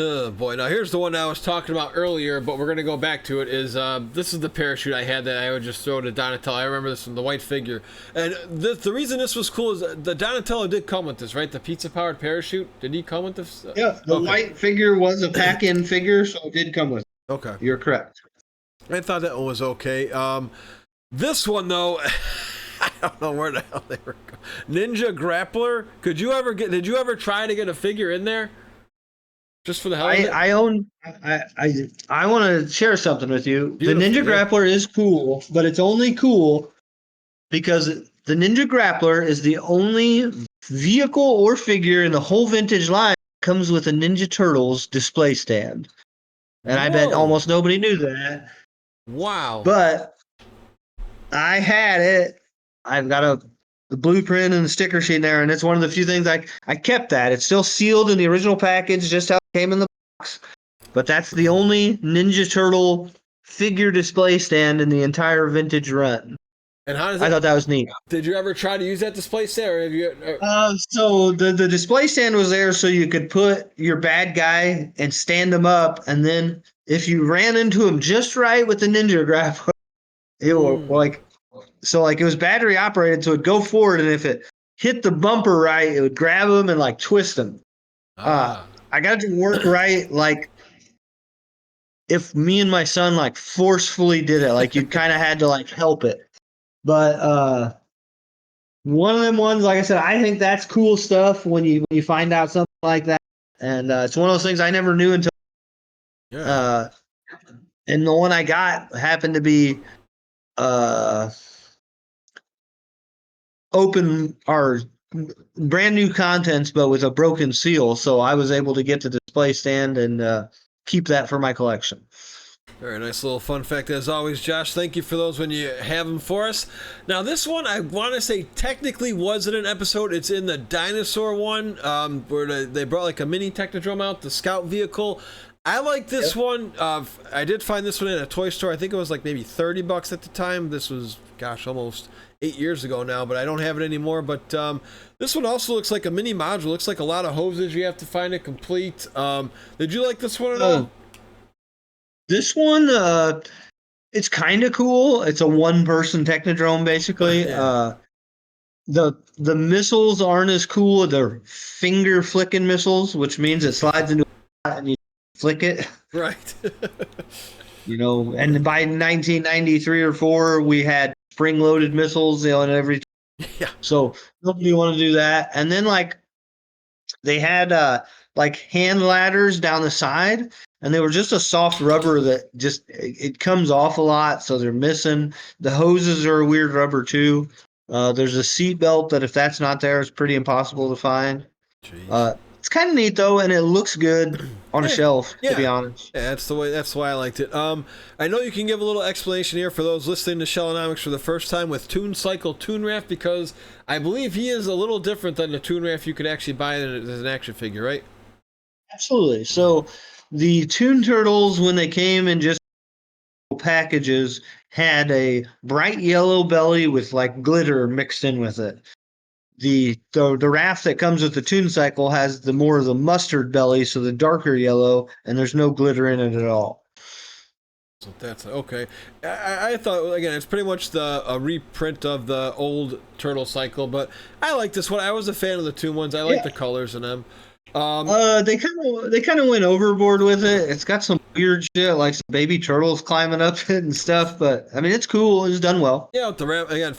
Oh boy! Now here's the one I was talking about earlier, but we're gonna go back to it. This is the parachute I had that I would just throw to Donatello. I remember this from the white figure, and the reason this was cool is the Donatello did come with this, right? The pizza powered parachute. Did he come with this? Yeah, the white figure was a pack-in figure, so it did come with it. Okay, you're correct. I thought that one was okay. This one though, I don't know where the hell they were going. Ninja Grappler. Did you ever try to get a figure in there? Just for the hell of it? I want to share something with you. Beautiful, the Ninja Grappler is cool, but it's only cool because the Ninja Grappler is the only vehicle or figure in the whole vintage line that comes with a Ninja Turtles display stand. And I bet almost nobody knew that. Wow. But I had it. I've got the blueprint and the sticker sheet in there, and it's one of the few things I kept that. It's still sealed in the original package, just how it came in the box. But that's the only Ninja Turtle figure display stand in the entire vintage run. And how does I thought that was neat. Did you ever try to use that display stand, or have you? So the display stand was there so you could put your bad guy and stand him up, and then if you ran into him just right with the Ninja Grappler, it was battery operated, so it'd go forward, and if it hit the bumper right, it would grab him and twist him. I got it to work right, if me and my son forcefully did it, you kind of had to help it. But one of them ones, like I said, I think that's cool stuff when you find out something like that, and it's one of those things I never knew until. And the one I got happened to be uh, open or brand new contents, but with a broken seal. So I was able to get the display stand and keep that for my collection. Very nice little fun fact as always, Josh. Thank you for those when you have them for us. Now this one I want to say technically wasn't an episode. It's in the dinosaur one where they brought like a mini Technodrome out, the scout vehicle. I like this one. I did find this one in a toy store. I think it was like maybe $30 at the time. This was, gosh, almost 8 years ago now, but I don't have it anymore. But this one also looks like a mini module. Looks like a lot of hoses. You have to find it complete. Did you like this one at all? This one, it's kind of cool. It's a one-person Technodrome, basically. Yeah. The missiles aren't as cool. They're finger flicking missiles, which means it slides into a and you flick it. Right. And by 1993 or 4, we had spring-loaded missiles, and every. Yeah. So nobody want to do that. And then they had like hand ladders down the side, and they were just a soft rubber that just it comes off a lot, so they're missing. The hoses are a weird rubber too. There's a seat belt that if that's not there, it's pretty impossible to find. It's kind of neat though, and it looks good on a shelf. To be honest, yeah, that's why I liked it. I know you can give a little explanation here for those listening to shellanomics for the first time with Toon Cycle Toon Raph, because I believe he is a little different than the Toon Raph you could actually buy as an action figure, right? Absolutely. So the Toon Turtles, when they came in just packages, had a bright yellow belly with like glitter mixed in with it. The Raph that comes with the Toon Cycle has the more of the mustard belly, so the darker yellow, and there's no glitter in it at all. So that's okay. I thought, again, it's pretty much a reprint of the old Turtle Cycle, but I like this one. I was a fan of the Toon ones. I like the colors in them. They kind of went overboard with it. It's got some weird shit like some baby turtles climbing up it and stuff, but I mean it's cool. It's done well. Yeah, with the ramp again,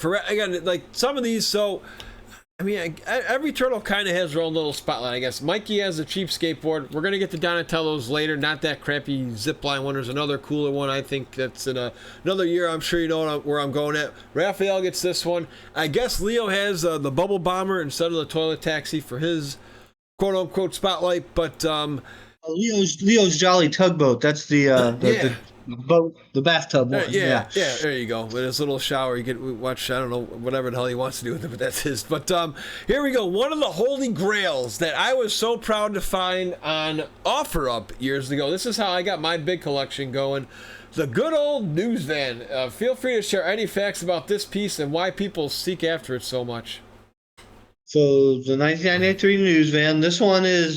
like some of these. So, I mean, every turtle kind of has their own little spotlight, I guess. Mikey has a cheap skateboard. We're gonna get to Donatello's later. Not that crappy zipline one. There's another cooler one. I think that's in another year. I'm sure you know where I'm going at. Raphael gets this one. I guess Leo has the bubble bomber instead of the toilet taxi for his quote unquote spotlight, but Leo's Jolly Tugboat. That's the boat, the bathtub one. Yeah, there you go. With his little shower, you can watch, I don't know, whatever the hell he wants to do with it, but that's his. But here we go. One of the holy grails that I was so proud to find on OfferUp years ago. This is how I got my big collection going. The good old news van. Feel free to share any facts about this piece and why people seek after it so much. So the 1993 news van. This one is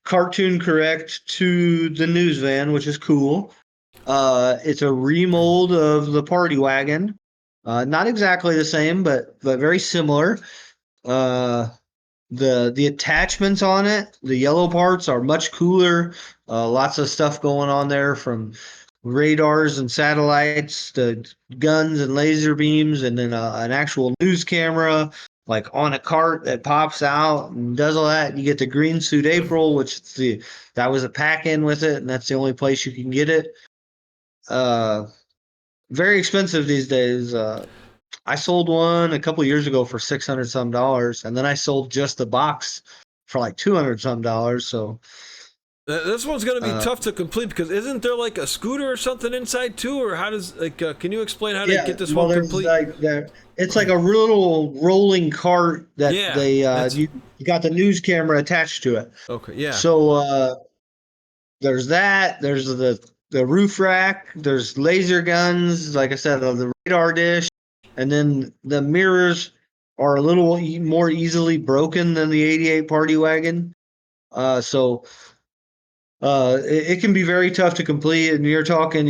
cartoon correct to the news van, which is cool. It's a remold of the party wagon. Not exactly the same, but very similar. The attachments on it, the yellow parts are much cooler. Lots of stuff going on there, from radars and satellites to guns and laser beams, and then an actual news camera like on a cart that pops out and does all that. You get the green suit April, which that was a pack in with it, and that's the only place you can get it. Very expensive these days. I sold one a couple years ago for $600 some, and then I sold just the box for like $200 some. So this one's going to be tough to complete, because isn't there like a scooter or something inside too, or how does can you explain how to get this one complete? It's like a little rolling cart that you got the news camera attached to it. Okay, yeah. So there's that. There's the roof rack. There's laser guns. Like I said, the radar dish, and then the mirrors are a little more easily broken than the '88 party wagon. So it can be very tough to complete, and you're talking,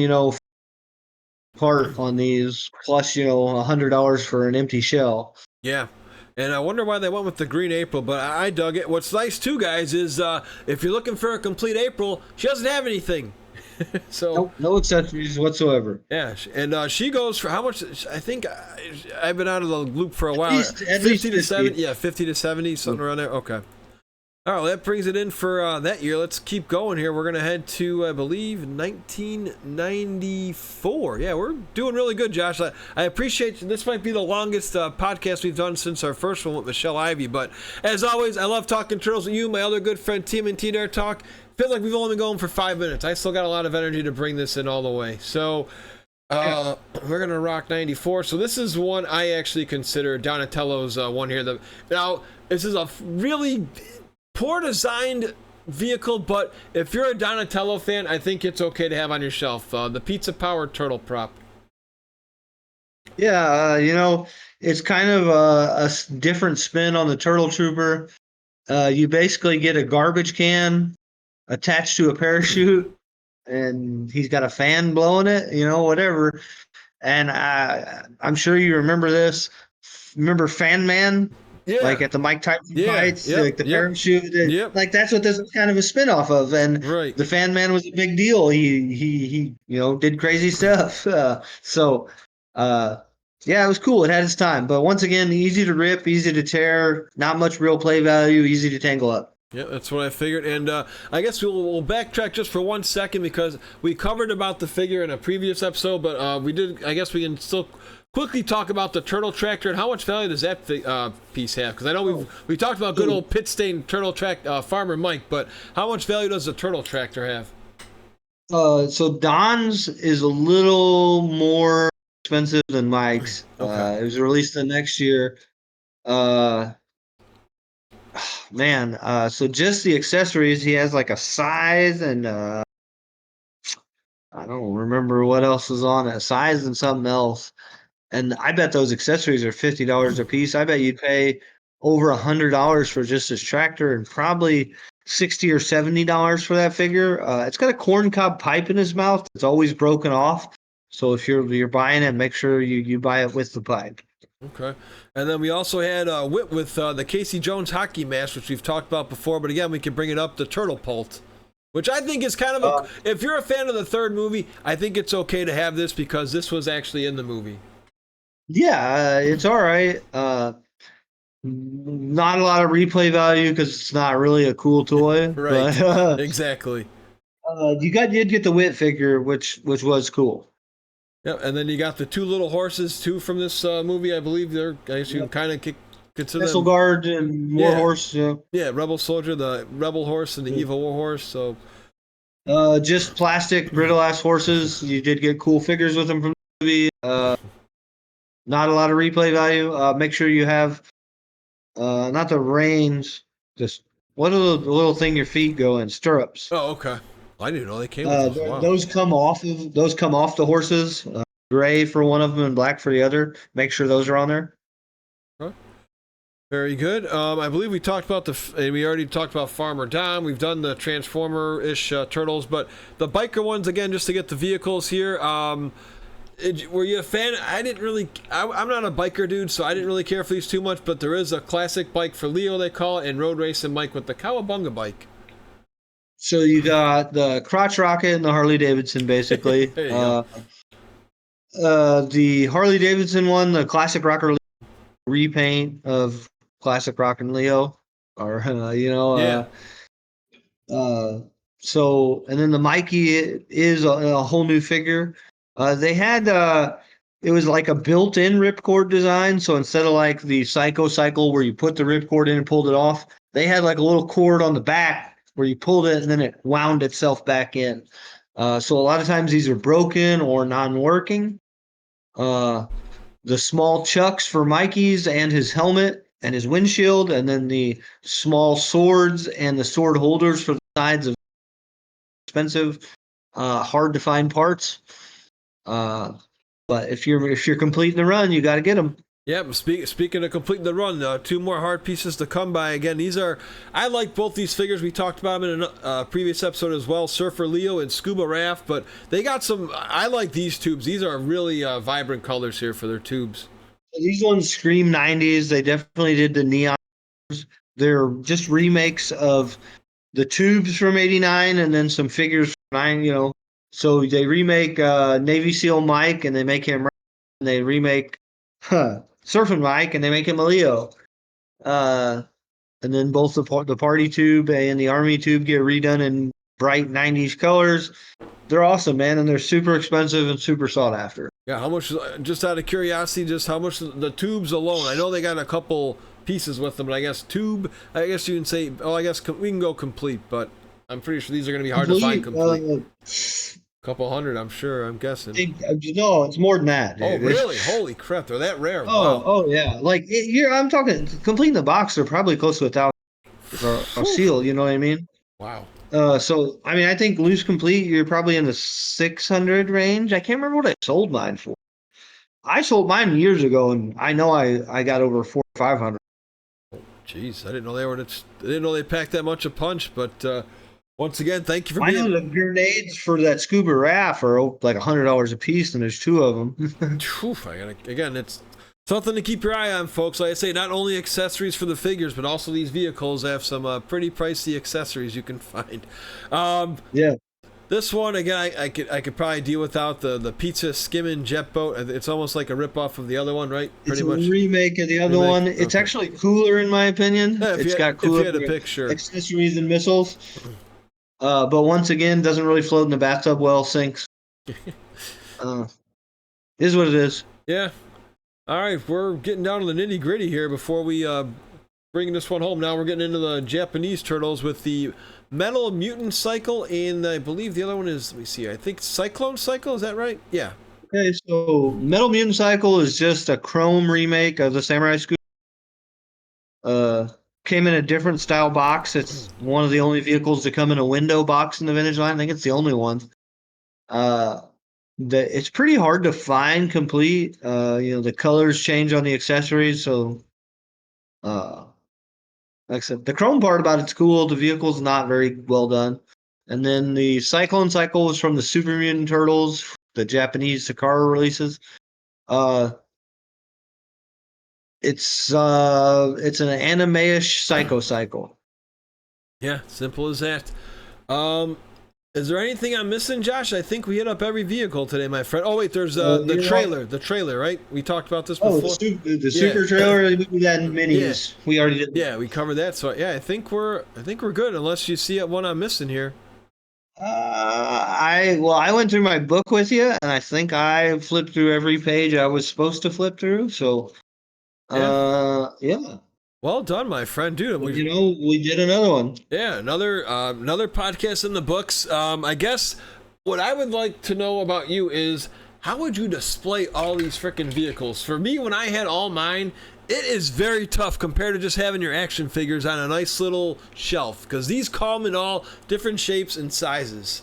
part on these plus $100 for an empty shell. Yeah, and I wonder why they went with the green April, but I dug it. What's nice too, guys, is if you're looking for a complete April, she doesn't have anything. So no accessories whatsoever. Yeah, and she goes for how much? I think I've been out of the loop for a while. At least 50 to 70. Yeah, 50 to 70, something around there. Okay. All right, well, that brings it in for that year. Let's keep going here. We're going to head to, I believe, 1994. Yeah, we're doing really good, Josh. I appreciate you. This might be the longest podcast we've done since our first one with Michelle Ivy. But as always, I love talking Turtles with you, my other good friend TMNT Dare Talk. Feel like we've only been going for 5 minutes. I still got a lot of energy to bring this in all the way. So we're going to rock 94. So this is one I actually consider Donatello's one here. Now, this is a really poor designed vehicle, but if you're a Donatello fan, I think it's okay to have on your shelf. The pizza powered turtle prop. Yeah, it's kind of different spin on the Turtle Trooper. You basically get a garbage can attached to a parachute, and he's got a fan blowing it, whatever. And I'm sure you remember this. Remember Fan Man? Yeah. Like at the Mike Tyson fights, Yep, like the yep, parachute. yep. Like that's what this is kind of a spin-off of. And Right. the Fan Man was a big deal. He did crazy stuff. Uh, yeah, it was cool. It had its time. But once again, easy to rip, easy to tear, not much real play value, easy to tangle up. Yeah, that's what I figured. And I guess we'll backtrack just for 1 second because we covered about the figure in a previous episode, but I guess we can still quickly talk about the turtle tractor and how much value does that piece have? Because I know we talked about good old pit stain turtle track farmer Mike, but how much value does the turtle tractor have? So Don's is a little more expensive than Mike's. Okay. It was released the next year. Man, so just the accessories, he has like a size and I don't remember what else was on it. Size and something else. And I bet those accessories are $50 a piece. I bet you'd pay over $100 for just this tractor and probably $60 or $70 for that figure. It's got a corncob pipe in his mouth. It's always broken off. So if you're buying it, make sure you buy it with the pipe. Okay. And then we also had Whit with the Casey Jones hockey mask, which we've talked about before, but again, we can bring it up, the Turtle Pult, which I think is kind of if you're a fan of the third movie, I think it's okay to have this because this was actually in the movie. Yeah, it's all right. Not a lot of replay value because it's not really a cool toy. Right. But, exactly. you did get the Wit figure, which was cool. Yeah, and then you got the two little horses too from this movie. I believe I guess you can kind of consider Missile them. Guard and War Horse. Yeah. Yeah, Rebel Soldier, the Rebel Horse, and the Evil War Horse. So, just plastic brittle ass horses. You did get cool figures with them from the movie. Not a lot of replay value. Make sure you have not the reins. Just what are the little thing your feet go in? Stirrups. oh, okay. I didn't know they came with those. Wow. Those come off the horses. Gray for one of them and black for the other. Make sure those are on there. Huh? Very good. I believe we talked about we already talked about Farmer Don. We've done the Transformer-ish turtles, but the biker ones again, just to get the vehicles here. Were you a fan? I didn't really. I'm not a biker dude, so I didn't really care for these too much. But there is a classic bike for Leo, they call it, and road racing Mike with the Cowabunga bike. So you got the crotch rocket and the Harley Davidson, basically. The Harley Davidson one, the classic rocker repaint of classic rock and Leo, or so and then the Mikey is a whole new figure. They had it was like a built-in ripcord design, so instead of like the Psycho Cycle where you put the ripcord in and pulled it off, they had like a little cord on the back where you pulled it and then it wound itself back in. So a lot of times these are broken or non-working. The small chucks for Mikey's and his helmet and his windshield, and then the small swords and the sword holders for the sides of expensive, hard to find parts. But if you're completing the run, you got to get them. Yep. Speaking of completing the run, two more hard pieces to come by. Again, I like both these figures. We talked about them in a previous episode as well, Surfer Leo and Scuba Raph. But they got some. I like these tubes. These are really vibrant colors here for their tubes. These ones scream 90s. They definitely did the neon. They're just remakes of the tubes from 89 and then some figures from 9. So they remake Navy SEAL Mike and they make him, and they remake Surfing Mike and they make him a Leo. and then both the party tube and the army tube get redone in bright 90s colors. They're awesome, man, and they're super expensive and super sought after. Yeah, how much? Just out of curiosity, just how much the tubes alone? I know they got a couple pieces with them, but I guess tube. I guess you can say. Oh, I guess we can go complete, but I'm pretty sure these are going to be hard to find complete. Couple hundred, I'm sure. I'm guessing. No, it's more than that. Dude. Oh, really? Holy crap! They're that rare. Oh, wow. oh yeah. Like I'm talking completing the box. They're probably close to 1,000 for a seal. You know what I mean? Wow. So I mean, I think loose complete, you're probably in the 600 range. I can't remember what I sold mine for. I sold mine years ago, and I know I got over 400 or 500. Jeez, I didn't know they were. I didn't know they packed that much a punch. But once again, thank you for I being. know the grenades for that scuba raft are like $100 a piece, and there's 2 of them. Again, it's something to keep your eye on, folks. Like I say, not only accessories for the figures, but also these vehicles have some pretty pricey accessories you can find. Yeah. This one again, I could probably deal without the pizza skimming jet boat. It's almost like a ripoff of the other one, right? Pretty much. It's a remake of the other one. It's actually cooler in my opinion. Yeah, it's got cooler accessories and missiles. But once again, doesn't really float in the bathtub well. Sinks. Is what it is. Yeah. All right, we're getting down to the nitty gritty here before we bring this one home. Now we're getting into the Japanese turtles with the Metal Mutant Cycle, and I believe the other one is, let me see, I think Cyclone Cycle, is that right? Yeah. Okay, so Metal Mutant Cycle is just a chrome remake of the Samurai Scooter. Came in a different style box. It's one of the only vehicles to come in a window box in the vintage line. I think it's the only one. It's pretty hard to find complete. The colors change on the accessories, so like I said, the chrome part about it's cool. The vehicle's not very well done. And then the Cyclone Cycle was from the Super Mutant Turtles, the Japanese Sakura releases. It's an anime-ish Psycho Cycle. Yeah, simple as that. Is there anything I'm missing, Josh? I think we hit up every vehicle today, my friend. Oh wait, there's the trailer. The trailer, right? We talked about this before. The super trailer. We got minis. Yeah. We already did. Yeah, we covered that. So yeah, I think we're good. Unless you see one I'm missing here. I went through my book with you, and I think I flipped through every page I was supposed to flip through. So, yeah. Well done, my friend, dude. We did another one. Yeah, another podcast in the books. I guess what I would like to know about you is how would you display all these freaking vehicles? For me, when I had all mine, it is very tough compared to just having your action figures on a nice little shelf because these come in all different shapes and sizes.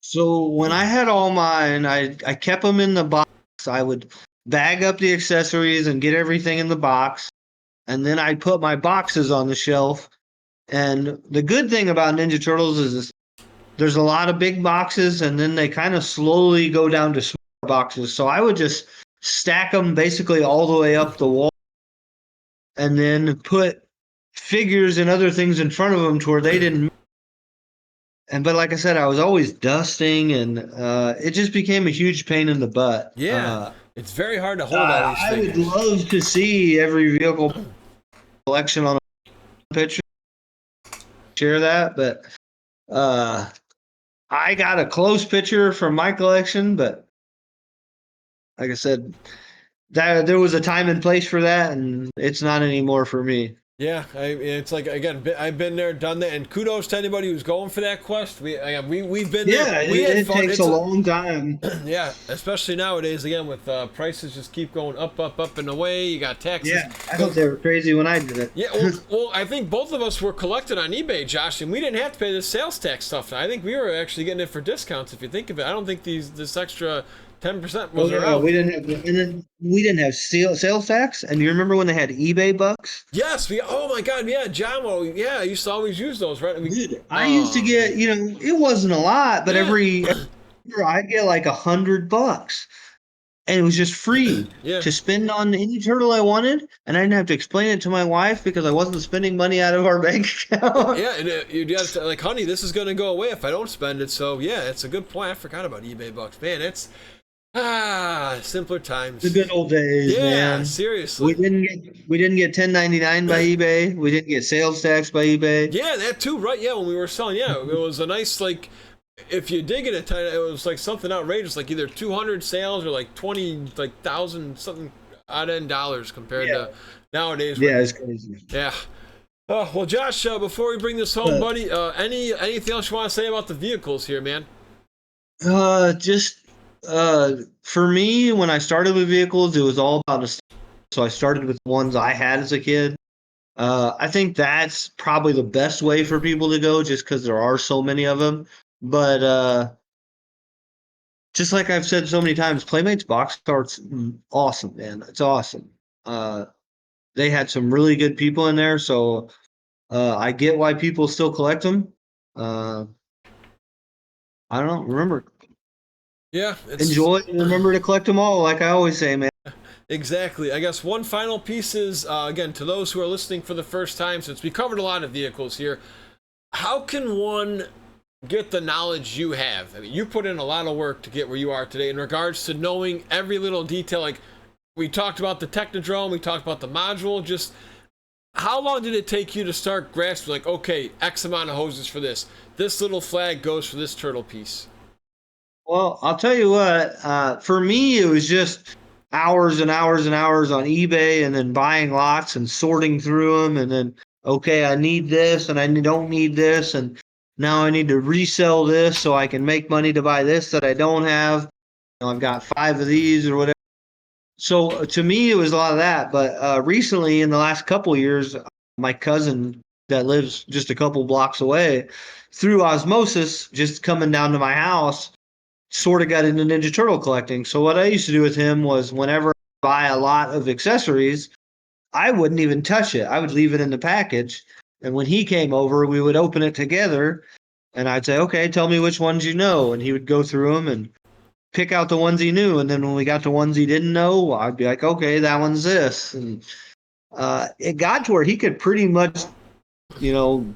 So when I had all mine, I kept them in the box. I would bag up the accessories and get everything in the box. And then I put my boxes on the shelf. And the good thing about Ninja Turtles is there's a lot of big boxes, and then they kind of slowly go down to smaller boxes. So I would just stack them basically all the way up the wall and then put figures and other things in front of them to where they didn't. But like I said, I was always dusting, and it just became a huge pain in the butt. Yeah, it's very hard to hold all these figures. I would love to see every vehicle collection on a picture, share that, but I got a close picture from my collection, but like I said, there was a time and place for that, and it's not anymore for me. Yeah, it's like, again, I've been there, done that, and kudos to anybody who's going for that quest. We've been there. Yeah, it takes a long time. Yeah, especially nowadays, again, with prices just keep going up, and away. You got taxes. Yeah, I thought they were crazy when I did it. Yeah, well, I think both of us were collected on eBay, Josh, and we didn't have to pay the sales tax stuff. I think we were actually getting it for discounts, if you think of it. I don't think this extra 10% was around. We didn't have sales tax. And you remember when they had eBay bucks? Yes. Oh my God. Yeah, Jamo. Yeah, I used to always use those, right? I used to get, it wasn't a lot, but every year I'd get like $100, and it was just free to spend on any turtle I wanted, and I didn't have to explain it to my wife because I wasn't spending money out of our bank account. Yeah, and you just like, honey, this is gonna go away if I don't spend it. So yeah, it's a good point. I forgot about eBay bucks, man. Simpler times. The good old days, Yeah, man. We seriously. didn't get 1099 by eBay. We didn't get sales tax by eBay. Yeah, that too, right? Yeah, when we were selling, yeah, it was a nice, like, if you did get a ton, it was like something outrageous, like either 200 sales or like 20, like thousand something odd end dollars compared Yeah, to nowadays yeah, when, it's crazy. yeah. Oh well, Josh. Before we bring this home, But buddy, anything else you want to say about the vehicles here, man? just for me, when I started with vehicles, it was all about nostalgia. So I started with the ones I had as a kid. I think that's probably the best way for people to go, just because there are so many of them. But just like I've said so many times, Playmates box art's awesome, man. It's awesome. Uh, they had some really good people in there, so I get why people still collect them. Uh, I don't know. Remember, Yeah, it's enjoy and remember to collect them all, like I always say, man. exactly. I guess one final piece is again to those who are listening for the first time, since we covered a lot of vehicles here. How can one get the knowledge you have? I mean, you put in a lot of work to get where you are today in regards to knowing every little detail. Like we talked about the Technodrome, we talked about the module. Just how long did it take you to start grasping? Like, okay, X amount of hoses for this. This little flag goes for this turtle piece. Well, I'll tell you what. For me, it was just hours and hours and hours on eBay, and then buying lots and sorting through them, and then okay, I need this, and I don't need this, and now I need to resell this so I can make money to buy this that I don't have. I've got 5 of these or whatever. So to me, it was a lot of that. But recently, in the last couple of years, my cousin that lives just a couple blocks away, through osmosis, just coming down to my house, sort of got into Ninja Turtle collecting. So what I used to do with him was whenever I buy a lot of accessories, I wouldn't even touch it. I would leave it in the package. And when he came over, we would open it together. And I'd say, okay, tell me which ones you know. And he would go through them and pick out the ones he knew. And then when we got to ones he didn't know, I'd be like, okay, that one's this. And it got to where he could pretty much, you know,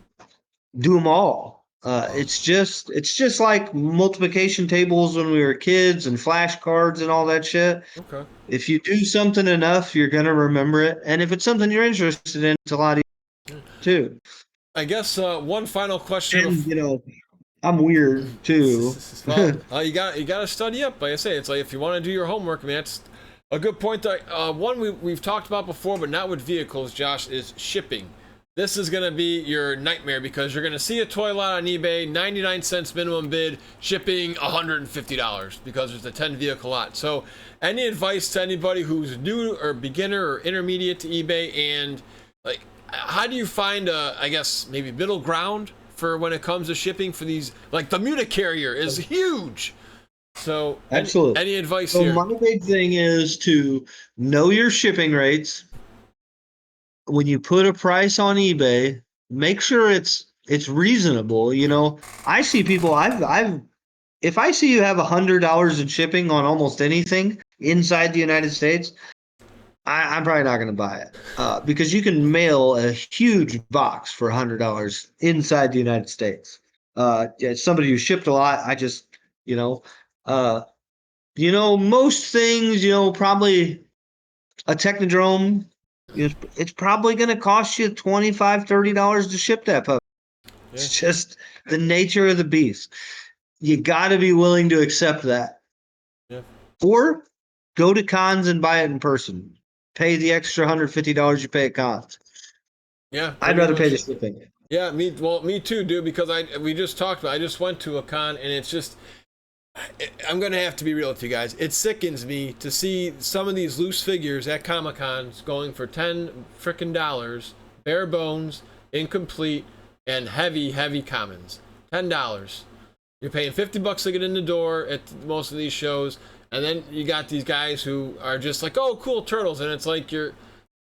do them all. Wow. It's just like multiplication tables when we were kids and flashcards and all that shit. Okay. If you do something enough, you're gonna remember it. And if it's something you're interested in, it's a lot easier too. I guess one final question. And I'm weird too. Well, you got to study up. Like I say, it's like if you want to do your homework, man, it's a good point. That one we've talked about before, but not with vehicles. Josh, is shipping. This is gonna be your nightmare because you're gonna see a toy lot on eBay, 99 cents minimum bid, shipping $150 because there's a 10 vehicle lot. So, any advice to anybody who's new or beginner or intermediate to eBay, and like, how do you find I guess maybe middle ground for when it comes to shipping for these? Like the Mutant carrier is huge. So, Absolutely. any advice So here? my big thing is to know your shipping rates. When you put a price on eBay, make sure it's reasonable. I see people. I've if I see you have $100 in shipping on almost anything inside the United States, I'm probably not going to buy it because you can mail a huge box for $100 inside the United States. As somebody who shipped a lot, I just you know, uh, most things, probably a Technodrome. It's probably going to cost you $25-$30 to ship that puppy. Yeah, It's just the nature of the beast. You got to be willing to accept that. yeah, Or go to cons and buy it in person. Pay the extra $150 you pay at cons. yeah, I'd pretty rather pay much. the shipping. Yeah, me too, dude. Because we just talked about. I just went to a con, and it's just. I'm gonna have to be real with you guys. It sickens me to see some of these loose figures at Comic Cons going for $10 bare bones, incomplete, and heavy commons. $10. You're paying $50 to get in the door at most of these shows, and then you got these guys who are just like, "Oh, cool turtles," and it's like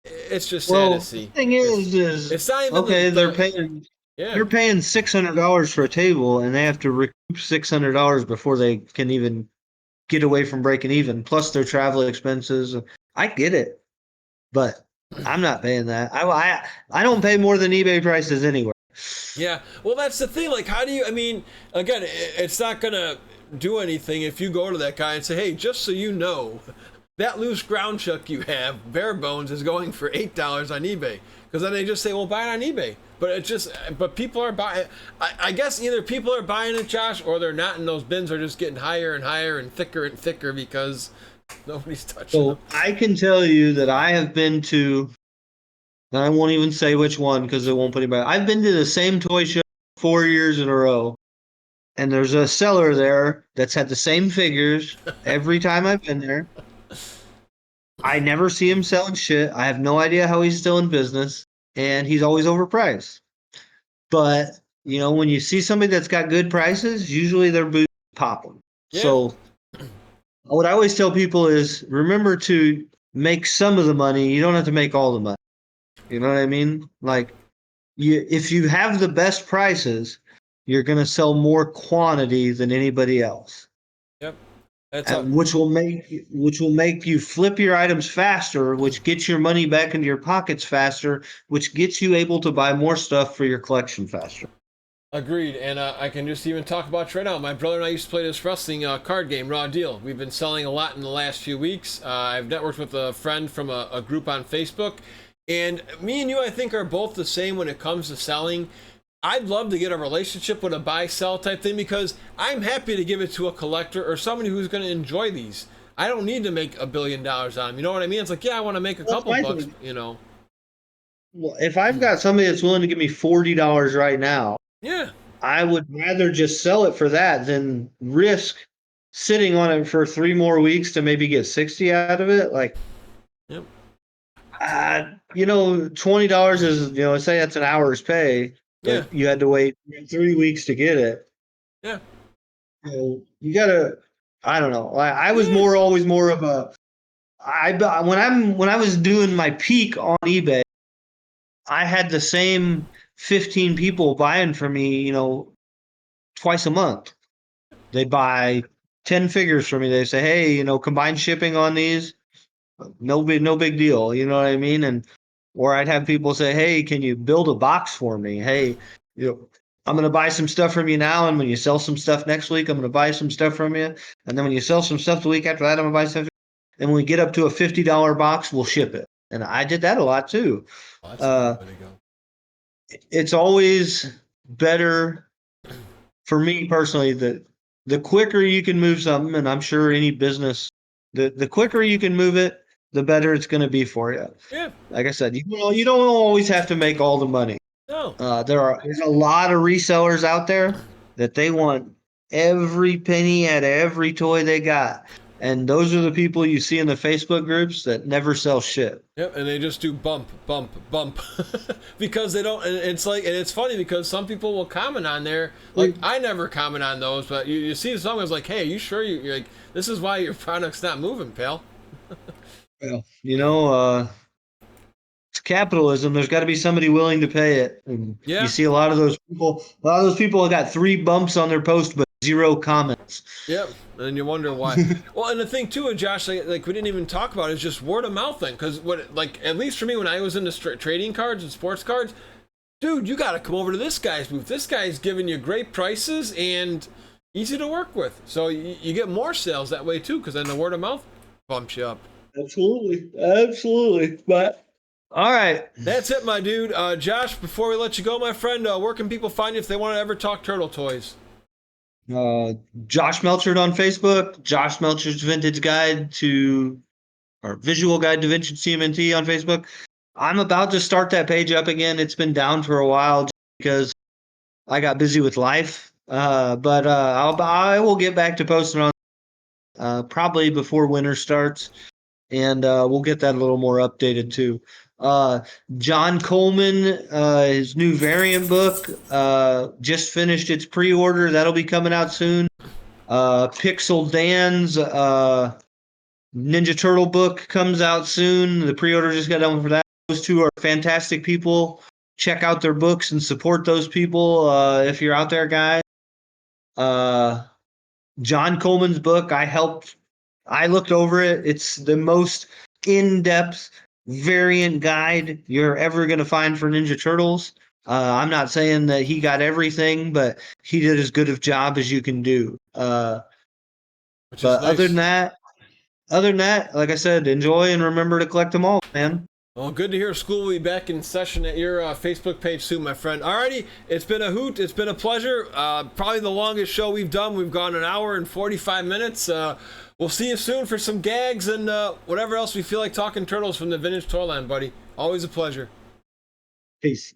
it's just sad to Well, the see. thing It's not even okay, they're the paying yeah. they're paying $600 for a table, and they have to recoup $600 before they can even get away from breaking even. Plus their travel expenses. I get it, but I'm not paying that. I don't pay more than eBay prices anywhere. Yeah, well, that's the thing. Like, how do you? I mean, again, it's not gonna do anything if you go to that guy and say, hey, just so you know, that loose ground chuck you have, bare bones, is going for $8 on eBay. Because then they just say, well, buy it on eBay. But people are buying. I guess either people are buying it, Josh, or they're not, and those bins are just getting higher and higher and thicker because nobody's touching them. I can tell you that I have been to, and I won't even say which one because it won't put anybody. I've been to the same toy show 4 years in a row, and there's a seller there that's had the same figures every time I've been there. I never see him selling shit. I have no idea how he's still in business, and he's always overpriced. But, when you see somebody that's got good prices, usually their boots pop them. Yeah. So what I always tell people is remember to make some of the money. You don't have to make all the money. You know what I mean? Like, if you have the best prices, you're going to sell more quantity than anybody else. Yep. Which will make you flip your items faster, which gets your money back into your pockets faster, which gets you able to buy more stuff for your collection faster. Agreed, and I can just even talk about it right now. My brother and I used to play this wrestling card game, Raw Deal. We've been selling a lot in the last few weeks. I've networked with a friend from a group on Facebook, and me and you, I think, are both the same when it comes to selling. I'd love to get a relationship with a buy-sell type thing because I'm happy to give it to a collector or somebody who's going to enjoy these. I don't need to make $1 billion on them. You know what I mean? It's like, yeah, I want to make a couple bucks, Well, if I've got somebody that's willing to give me $40 right now, yeah, I would rather just sell it for that than risk sitting on it for 3 more weeks to maybe get 60 out of it. Like, yep. $20 is, say that's an hour's pay. Yeah. You had to wait 3 weeks to get it. Yeah. You gotta. I don't know. I was always more of a. When I was doing my peak on eBay, I had the same 15 people buying from me, twice a month. They buy 10 figures from me. They say, hey, combined shipping on these, no big deal. You know what I mean? Or I'd have people say, hey, can you build a box for me? Hey, I'm going to buy some stuff from you now. And when you sell some stuff next week, I'm going to buy some stuff from you. And then when you sell some stuff the week after that, I'm going to buy stuff. And when we get up to a $50 box, we'll ship it. And I did that a lot too. Well, that's a good way to go. It's always better for me personally that the quicker you can move something, and I'm sure any business, the quicker you can move it, the better it's going to be for you. Yeah. Like I said, you don't always have to make all the money. No. There's a lot of resellers out there that they want every penny out of every toy they got. And those are the people you see in the Facebook groups that never sell shit. Yep, and they just do bump because they don't. And it's funny because some people will comment on there. Like I never comment on those, but you see someone's like, "Hey, are you sure you're like this is why your product's not moving, pal?" Well, it's capitalism. There's got to be somebody willing to pay it. And yeah. You see a lot of those people. A lot of those people have got 3 bumps on their post, but 0 comments. Yep, and you wonder why. Well, and the thing too, Josh, like we didn't even talk about is just word of mouth thing. Because at least for me, when I was into trading cards and sports cards, dude, you got to come over to this guy's booth. This guy's giving you great prices and easy to work with. So you get more sales that way too, because then the word of mouth bumps you up. Absolutely. But all right, that's it, my dude. Josh, before we let you go, my friend, where can people find you if they want to ever talk turtle toys? Josh Melchert on Facebook, Josh Melchert's Vintage Guide to, or Visual Guide to Vintage TMNT on Facebook. I'm about to start that page up again. It's been down for a while because I got busy with life. But I will get back to posting on probably before winter starts, and we'll get that a little more updated too. John Coleman, his new variant book, just finished its pre-order. That'll be coming out soon. Pixel Dan's Ninja Turtle book comes out soon. The pre-order just got done for that. Those two are fantastic people. Check out their books and support those people if you're out there, guys. John Coleman's book, I looked over it. It's the most in-depth variant guide you're ever going to find for Ninja Turtles. I'm not saying that he got everything, but he did as good of a job as you can do. which is But nice. other than that, like I said, enjoy and remember to collect them all, man. Well, good to hear school will be back in session at your Facebook page soon, my friend. Alrighty, it's been a hoot. It's been a pleasure. Probably the longest show we've done. We've gone an hour and 45 minutes. We'll see you soon for some gags and whatever else we feel like talking turtles from the Vintage Toyland, buddy. Always a pleasure. Peace.